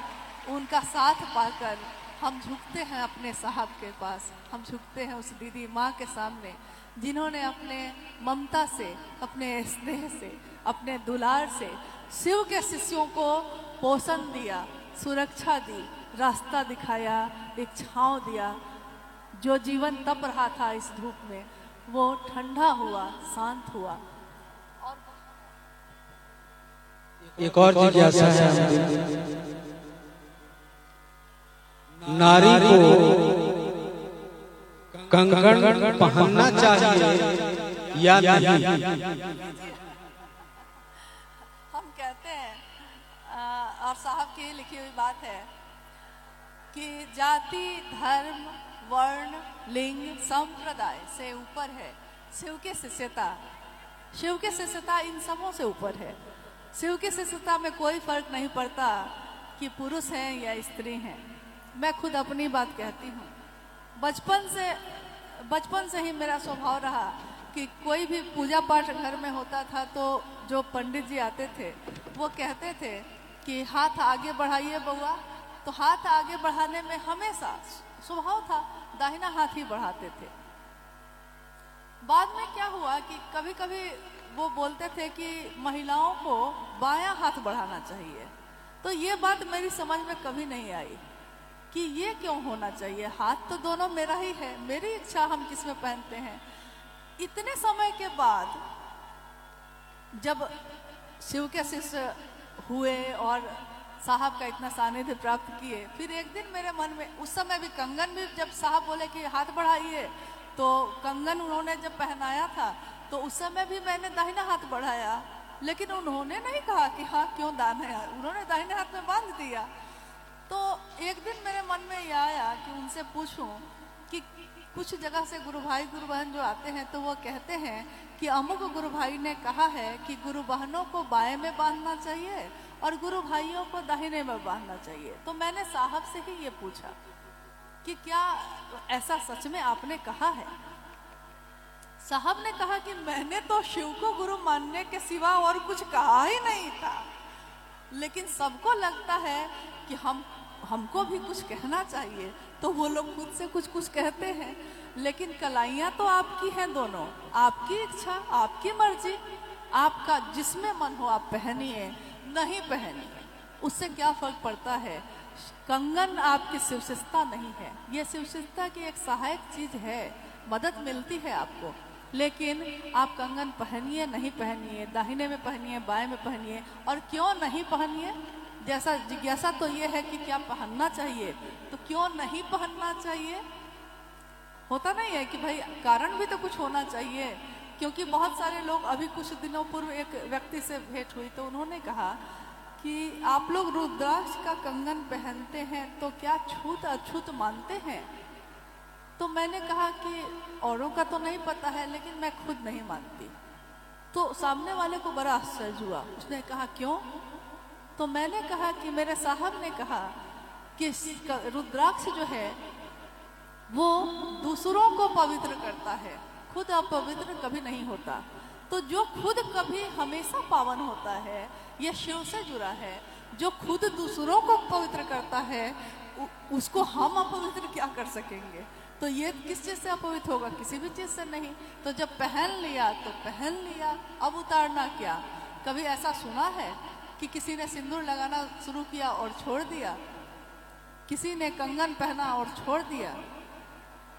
उनका साथ पाकर। हम झुकते हैं अपने साहब के पास, हम झुकते हैं उस दीदी माँ के सामने, जिन्होंने अपने ममता से, अपने स्नेह से, अपने दुलार से शिव के शिष्यों को पोषण दिया, सुरक्षा दी, रास्ता दिखाया, एक छांव दिया। जो जीवन तप रहा था इस धूप में, वो ठंडा हुआ, शांत हुआ। एक और जिज्ञासा है, नारी को कंगन पहनना चाहिए या नहीं? और साहब की लिखी हुई बात है कि जाति, धर्म, वर्ण, लिंग, संप्रदाय से ऊपर है शिव की शिष्यता। शिव की शिष्यता इन सबों से ऊपर है। शिव की शिष्यता में कोई फर्क नहीं पड़ता कि पुरुष हैं या स्त्री हैं। मैं खुद अपनी बात कहती हूँ। बचपन से ही मेरा स्वभाव रहा कि कोई भी पूजा पाठ घर में होता था तो जो पंडित जी आते थे वो कहते थे कि हाथ आगे बढ़ाइए बउआ, तो हाथ आगे बढ़ाने में हमेशा स्वभाव था दाहिना हाथ ही बढ़ाते थे। बाद में क्या हुआ कि कभी कभी वो बोलते थे कि महिलाओं को बायां हाथ बढ़ाना चाहिए, तो ये बात मेरी समझ में कभी नहीं आई कि ये क्यों होना चाहिए। हाथ तो दोनों मेरा ही है, मेरी इच्छा हम किस में पहनते हैं। इतने समय के बाद जब शिव के शिष्य हुए और साहब का इतना सानिध्य प्राप्त किए, फिर एक दिन मेरे मन में, उस समय भी कंगन भी जब साहब बोले कि हाथ बढ़ाइए तो कंगन उन्होंने जब पहनाया था तो उस समय भी मैंने दाहिना हाथ बढ़ाया, लेकिन उन्होंने नहीं कहा कि हाँ क्यों दाहिने हाथ, उन्होंने दाहिने हाथ में बांध दिया। तो एक दिन मेरे मन में ये आया कि उनसे पूछूं कि कुछ जगह से गुरु भाई गुरु बहन जो आते हैं तो वो कहते हैं कि अमुक गुरु भाई ने कहा है कि गुरु बहनों को बाएं में बांधना चाहिए और गुरु भाइयों को दाहिने में बांधना चाहिए। तो मैंने साहब से ही ये पूछा कि क्या ऐसा सच में आपने कहा है? साहब ने कहा कि मैंने तो शिव को गुरु मानने के सिवा और कुछ कहा ही नहीं था, लेकिन सबको लगता है कि हमको भी कुछ कहना चाहिए, तो वो लोग खुद से कुछ कुछ कहते हैं, लेकिन कलाइयाँ तो आपकी हैं दोनों, आपकी इच्छा, आपकी मर्जी, आपका जिसमें मन हो आप पहनिए, नहीं पहनिए, उससे क्या फर्क पड़ता है। कंगन आपकी शिवशिष्टता नहीं है, ये शिवशिष्टता की एक सहायक चीज है, मदद मिलती है आपको, लेकिन आप कंगन पहनिए नहीं पहनिए, दाहिने में पहनिए बाएं में पहनिए। और क्यों नहीं पहनिए, जैसा जिज्ञासा तो ये है कि क्या पहनना चाहिए, तो क्यों नहीं पहनना चाहिए, होता नहीं है कि भाई कारण भी तो कुछ होना चाहिए। क्योंकि बहुत सारे लोग, अभी कुछ दिनों पूर्व एक व्यक्ति से भेंट हुई तो उन्होंने कहा कि आप लोग रुद्राक्ष का कंगन पहनते हैं तो क्या छूत अछूत मानते हैं? तो मैंने कहा कि औरों का तो नहीं पता है, लेकिन मैं खुद नहीं मानती। तो सामने वाले को बड़ा आश्चर्य हुआ, उसने कहा क्यों? तो मैंने कहा कि मेरे साहब ने कहा कि रुद्राक्ष जो है वो दूसरों को पवित्र करता है, खुद अपवित्र कभी नहीं होता। तो जो खुद कभी हमेशा पावन होता है, यह शिव से जुड़ा है। जो खुद दूसरों को पवित्र करता है उसको हम अपवित्र क्या कर सकेंगे? तो ये किस चीज़ से अपवित्र होगा? किसी भी चीज़ से नहीं। तो जब पहन लिया तो पहन लिया, अब उतारना क्या? कभी ऐसा सुना है कि किसी ने सिंदूर लगाना शुरू किया और छोड़ दिया, किसी ने कंगन पहना और छोड़ दिया?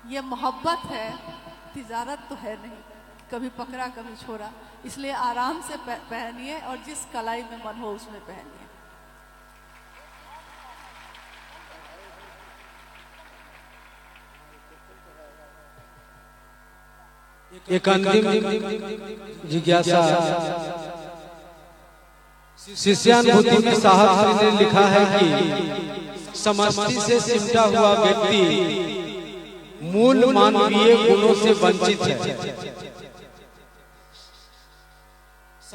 ये मोहब्बत है, तिजारत तो है नहीं, कभी पकड़ा कभी छोड़ा। इसलिए आराम से पहनिए और जिस कलाई में मन हो उसमें पहनिए। एक अंतिम जिज्ञासा, शिष्यानुभूति में साहब श्री ने लिखा है कि समष्टि से सिमटा हुआ व्यक्ति मूल मानवीय गुणों से वंचित है।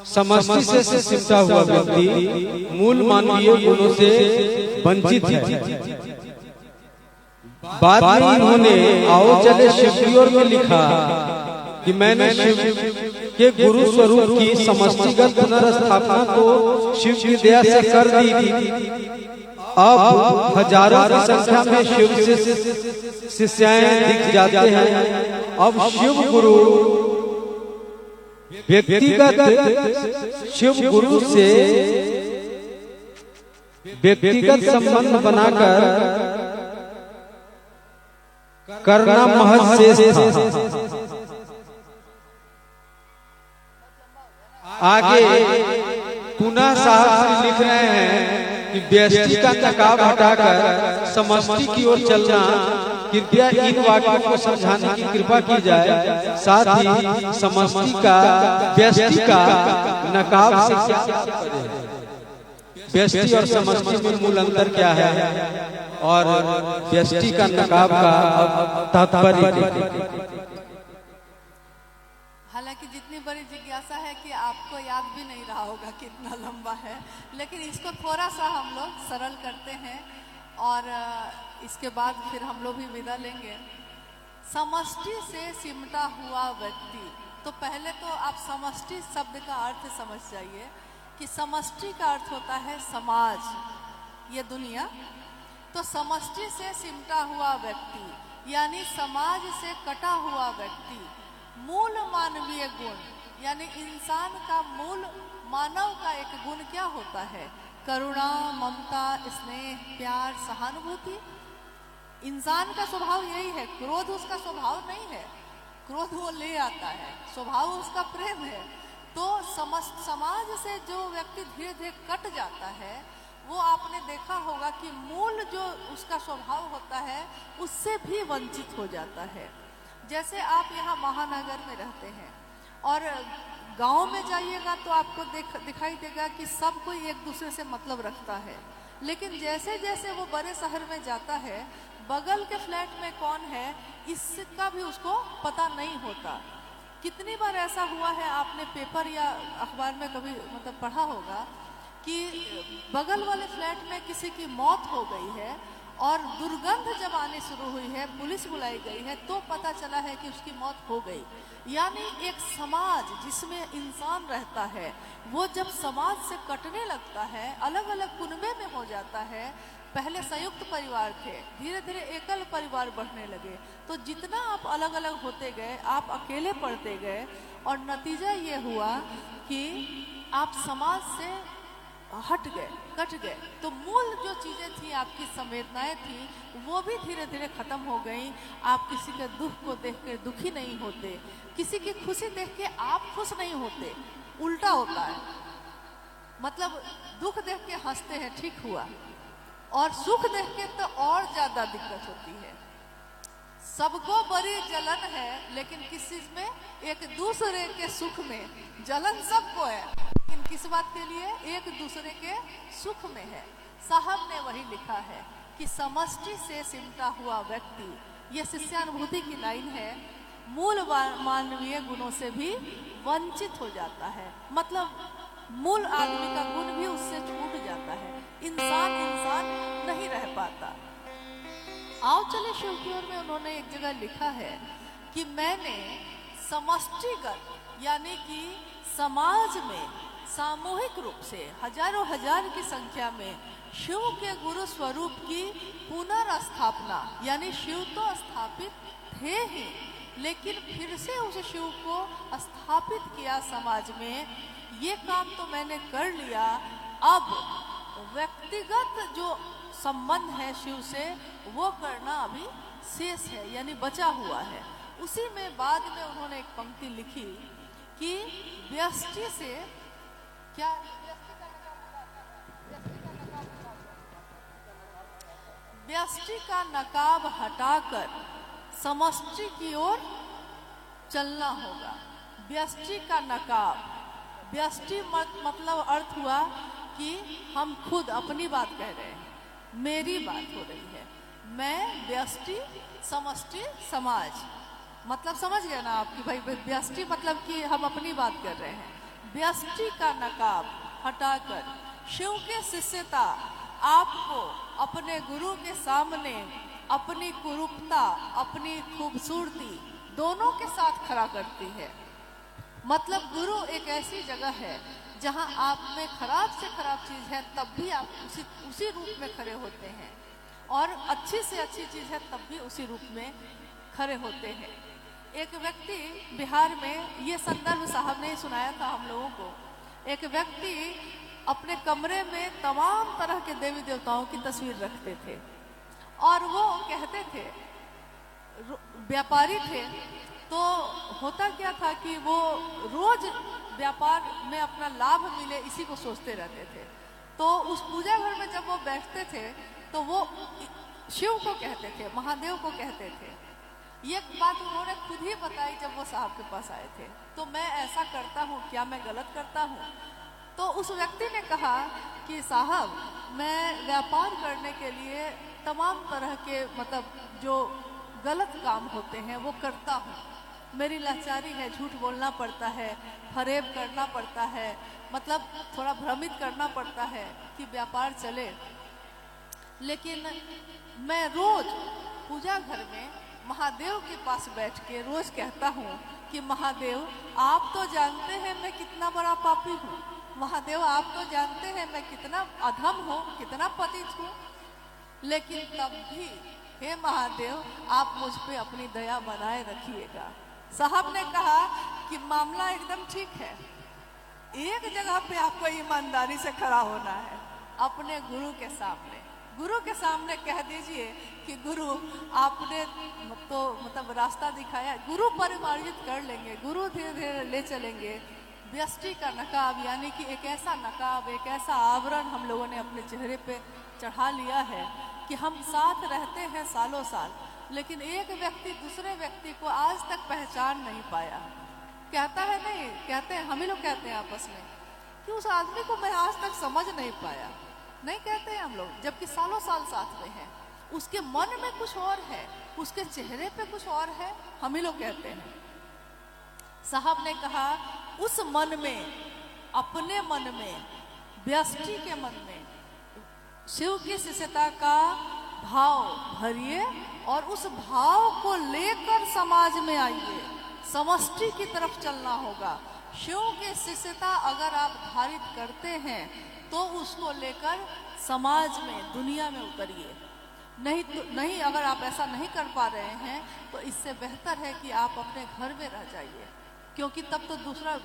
समष्टि से सिमटा हुआ व्यक्ति मूल मानवीय गुणों से वंचित है। बाद में इन्होंने आओ चले शिव की ओर में लिखा कि मैंने शिव के गुरु स्वरूप की समष्टिगत पुनर्स्थापना तो शिव की दया से कर दी थी। अब हजारों की संख्या में शिव से शिष्याएं दिख जाते हैं। अब शिव गुरु व्यक्तिगत शिव गुरु से व्यक्तिगत संबंध बनाकर करना महज शेष था। आगे पुनः साहब लिख रहे हैं कि व्यष्टि का नकाब हटाकर समष्टि की ओर चलना, कृपया इन वाक्यों को समझाने की कृपा की जाए। साथ ही समष्टि का व्यष्टि का नकाब से क्या व्यष्टि और समष्टि में मूल अंतर क्या है और व्यष्टि का नकाब का तात्पर्य। हालांकि जितनी बड़ी जिज्ञासा है कि आपको याद भी नहीं रहा होगा कितना लंबा है, लेकिन इसको थोड़ा सा हम लोग सरल करते हैं और इसके बाद फिर हम लोग भी विदा लेंगे। समष्टि से सिमटा हुआ व्यक्ति, तो पहले तो आप समष्टि शब्द का अर्थ समझ जाइए कि समष्टि का अर्थ होता है समाज, ये दुनिया। तो समष्टि से सिमटा हुआ व्यक्ति यानी समाज से कटा हुआ व्यक्ति, मूल मानवीय गुण यानी इंसान का मूल मानव का एक गुण क्या होता है? करुणा, ममता, स्नेह, प्यार, सहानुभूति। इंसान का स्वभाव यही है। क्रोध उसका स्वभाव नहीं है, क्रोध वो ले आता है, स्वभाव उसका प्रेम है। तो समाज से जो व्यक्ति धीरे धीरे कट जाता है, वो आपने देखा होगा कि मूल जो उसका स्वभाव होता है उससे भी वंचित हो जाता है। जैसे आप यहाँ महानगर में रहते हैं और गांव में जाइएगा तो आपको दिखाई देगा कि सब कोई एक दूसरे से मतलब रखता है, लेकिन जैसे जैसे वो बड़े शहर में जाता है, बगल के फ्लैट में कौन है इसका भी उसको पता नहीं होता। कितनी बार ऐसा हुआ है, आपने पेपर या अखबार में कभी मतलब पढ़ा होगा कि बगल वाले फ्लैट में किसी की मौत हो गई है और दुर्गंध जब आने शुरू हुई है, पुलिस बुलाई गई है, तो पता चला है कि उसकी मौत हो गई। यानी एक समाज जिसमें इंसान रहता है, वो जब समाज से कटने लगता है, अलग अलग कुनबे में हो जाता है। पहले संयुक्त परिवार थे, धीरे धीरे एकल परिवार बढ़ने लगे, तो जितना आप अलग अलग होते गए, आप अकेले पड़ते गए और नतीजा ये हुआ कि आप समाज से हट गए, कट गए। तो मूल जो चीज़ें थी, आपकी संवेदनाएं थी, वो भी धीरे धीरे खत्म हो गई। आप किसी के दुख को देख के दुखी नहीं होते, किसी की खुशी देख के आप खुश नहीं होते, उल्टा होता है। मतलब दुख देख के हंसते हैं, ठीक हुआ, और सुख देख के तो और ज्यादा दिक्कत होती है। सबको बड़ी जलन है, लेकिन किस चीज में? एक दूसरे के सुख में। जलन सबको है, लेकिन किस बात के लिए? एक दूसरे के सुख में है। साहब ने वही लिखा है कि समष्टि से सिमटा हुआ व्यक्ति, ये शिष्यानुभूति की लाइन है, मूल मानवीय गुणों से भी वंचित हो जाता है। मतलब मूल आदमी का गुण भी उससे छूट जाता है, इंसान इंसान नहीं रह पाता। आओ चले शिव की ओर में उन्होंने एक जगह लिखा है कि मैंने समष्टिगत यानी कि समाज में सामूहिक रूप से हजारों हजार की संख्या में शिव के गुरु स्वरूप की पुनर्स्थापना, यानी शिव तो स्थापित थे ही, लेकिन फिर से उस शिव को स्थापित किया समाज में। ये काम तो मैंने कर लिया, अब व्यक्तिगत जो संबंध है शिव से वो करना अभी शेष है, यानी बचा हुआ है। उसी में बाद में उन्होंने एक पंक्ति लिखी कि व्यष्टि से क्या, व्यष्टि का नकाब हटाकर समष्टि की ओर चलना होगा। व्यष्टि का नकाब, व्यष्टि मतलब अर्थ हुआ कि हम खुद अपनी बात कह रहे हैं, मेरी बात हो रही है, मैं, व्यष्टि, समष्टि, समाज। मतलब समझ गए ना आप कि भाई व्यष्टि मतलब कि हम अपनी बात कर रहे हैं। व्यष्टि का नकाब हटाकर शिव के शिष्यता आपको अपने गुरु के सामने अपनी कुरूपता, अपनी खूबसूरती दोनों के साथ खड़ा करती है। मतलब गुरु एक ऐसी जगह है जहां आप में खराब से खराब चीज है, तब भी आप उसी रूप में खड़े होते हैं, और अच्छी से अच्छी चीज है तब भी उसी रूप में खड़े होते हैं। एक व्यक्ति बिहार में, ये संदर्भ साहब ने सुनाया था हम लोगों को, एक व्यक्ति अपने कमरे में तमाम तरह के देवी देवताओं की तस्वीर रखते थे, और वो कहते थे, व्यापारी थे, तो होता क्या था कि वो रोज व्यापार में अपना लाभ मिले इसी को सोचते रहते थे। तो उस पूजा घर में जब वो बैठते थे तो वो शिव को कहते थे, महादेव को कहते थे। ये बात उन्होंने खुद ही बताई जब वो साहब के पास आए थे। तो मैं ऐसा करता हूँ, क्या मैं गलत करता हूँ? तो उस व्यक्ति ने कहा कि साहब, मैं व्यापार करने के लिए तमाम तरह के मतलब जो गलत काम होते हैं वो करता हूँ। मेरी लाचारी है, झूठ बोलना पड़ता है, फरेब करना पड़ता है, मतलब थोड़ा भ्रमित करना पड़ता है कि व्यापार चले। लेकिन मैं रोज पूजा घर में महादेव के पास बैठ के रोज कहता हूँ कि महादेव, आप तो जानते हैं मैं कितना बड़ा पापी हूँ। महादेव, आप तो जानते हैं मैं कितना अधम हूँ, कितना पतित हूँ। लेकिन तब भी हे महादेव, आप मुझ पे अपनी दया बनाए रखिएगा। साहब ने कहा कि मामला एकदम ठीक है, एक जगह पे आपको ईमानदारी से खड़ा होना है, अपने गुरु के सामने। गुरु के सामने कह दीजिए कि गुरु, आपने तो मतलब रास्ता दिखाया, गुरु परिमार्जित कर लेंगे, गुरु धीरे धीरे ले चलेंगे। व्यष्टि का नकाब यानी कि एक ऐसा नकाब, एक ऐसा आवरण हम लोगों ने अपने चेहरे पे चढ़ा लिया है कि हम साथ रहते हैं सालों साल, लेकिन एक व्यक्ति दूसरे व्यक्ति को आज तक पहचान नहीं पाया। कहता है नहीं, कहते हैं, हम ही लोग कहते हैं आपस में कि उस आदमी को मैं आज तक समझ नहीं पाया। नहीं कहते हैं हम लोग, जबकि सालों साल साथ में हैं। उसके मन में कुछ और है, उसके चेहरे पे कुछ और है, हम ही लोग कहते हैं। साहब ने कहा, उस मन में, अपने मन में, व्यष्टि के मन में शिव की शिष्यता का भाव भरिए और उस भाव को लेकर समाज में आइए। समष्टि की तरफ चलना होगा। शिव की शिष्यता अगर आप धारित करते हैं तो उसको लेकर समाज में, दुनिया में उतरिए। नहीं, अगर आप ऐसा नहीं कर पा रहे हैं तो इससे बेहतर है कि आप अपने घर में रह जाइए, क्योंकि तब तो दूसरा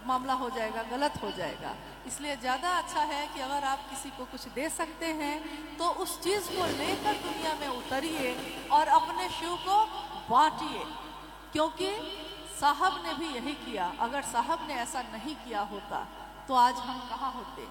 मामला हो जाएगा, गलत हो जाएगा। इसलिए ज़्यादा अच्छा है कि अगर आप किसी को कुछ दे सकते हैं तो उस चीज़ को लेकर दुनिया में उतरिए और अपने शिव को बांटिए, क्योंकि साहब ने भी यही किया। अगर साहब ने ऐसा नहीं किया होता तो आज हम कहाँ होते।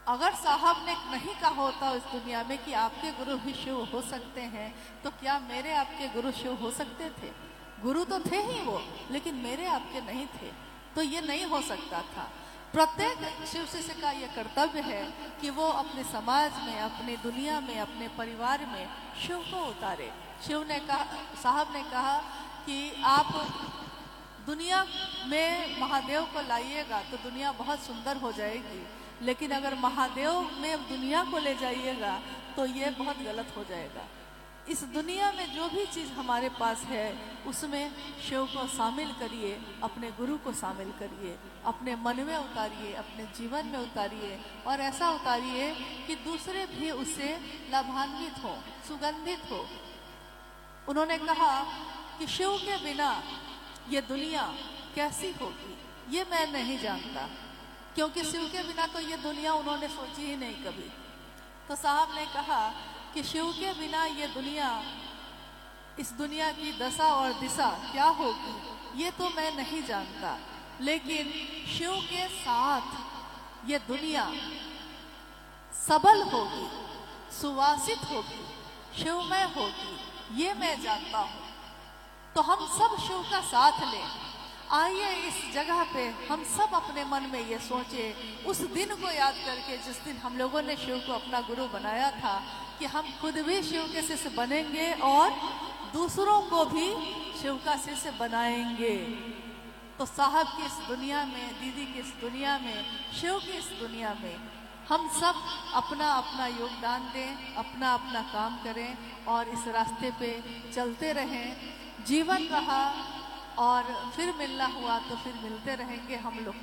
अगर साहब ने नहीं कहा होता इस दुनिया में कि आपके गुरु भी शिव हो सकते हैं, तो क्या मेरे आपके गुरु शिव हो सकते थे? गुरु तो थे ही वो, लेकिन मेरे आपके नहीं थे, तो ये नहीं हो सकता था। प्रत्येक शिव शिष्य का ये कर्तव्य है कि वो अपने समाज में, अपनी दुनिया में, अपने परिवार में शिव को उतारे। शिव ने कहा, साहब ने कहा कि आप दुनिया में महादेव को लाइएगा तो दुनिया बहुत सुंदर हो जाएगी, लेकिन अगर महादेव में दुनिया को ले जाइएगा तो ये बहुत गलत हो जाएगा। इस दुनिया में जो भी चीज़ हमारे पास है उसमें शिव को शामिल करिए, अपने गुरु को शामिल करिए, अपने मन में उतारिए, अपने जीवन में उतारिए, और ऐसा उतारिए कि दूसरे भी उससे लाभान्वित हो, सुगंधित हो। उन्होंने कहा कि शिव के बिना ये दुनिया कैसी होगी ये मैं नहीं जानता, क्योंकि शिव के बिना तो ये दुनिया उन्होंने सोची ही नहीं कभी। तो साहब ने कहा कि शिव के बिना ये दुनिया, इस दुनिया की दशा और दिशा क्या होगी ये तो मैं नहीं जानता, लेकिन शिव के साथ ये दुनिया सबल होगी, सुवासित होगी, शिवमय होगी, ये मैं जानता हूँ। तो हम सब शिव का साथ लें। आइए इस जगह पे हम सब अपने मन में ये सोचें, उस दिन को याद करके जिस दिन हम लोगों ने शिव को अपना गुरु बनाया था, कि हम खुद भी शिव के शिष्य बनेंगे और दूसरों को भी शिव का शिष्य बनाएंगे। तो साहब की इस दुनिया में, दीदी की इस दुनिया में, शिव की इस दुनिया में हम सब अपना अपना योगदान दें, अपना अपना काम करें और इस रास्ते पे चलते रहें। जीवन रहा और फिर मिलना हुआ तो फिर मिलते रहेंगे हम लोग।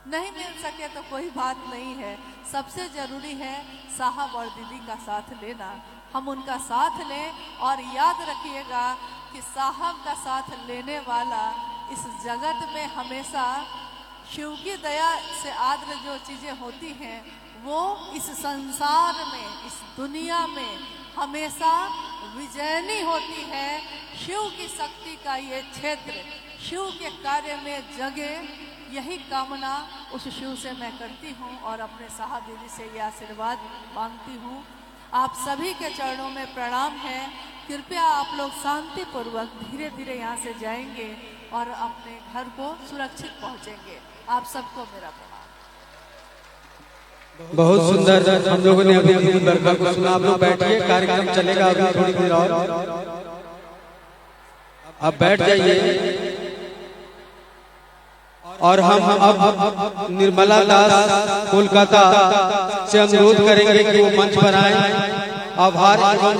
नहीं मिल सके तो कोई बात नहीं है, सबसे ज़रूरी है साहब और दीदी का साथ लेना। हम उनका साथ लें और याद रखिएगा कि साहब का साथ लेने वाला इस जगत में हमेशा शिव की दया से आद्र जो चीज़ें होती हैं वो इस संसार में, इस दुनिया में हमेशा विजयनी होती है। शिव की शक्ति का ये क्षेत्र शिव के कार्य में जगे, यही कामना उस शिव से मैं करती हूँ और अपने साहब दीदी से ये आशीर्वाद मांगती हूँ। आप सभी के चरणों में प्रणाम है कृपया आप लोग शांति पूर्वक धीरे धीरे यहाँ से जाएंगे और अपने घर को सुरक्षित पहुँचेंगे। आप सबको मेरा प्रणाम। बहुत सुंदर हम लोगों ने अभी दीदी बरखा को सुना। आप लोग बैठिए, कार्यक्रम चलेगा अभी थोड़ी देर और। आप बैठ जाइए और हम अब निर्मला दास कोलकाता से अनुरोध करेंगे कि वो मंच पर आए। आभार एवं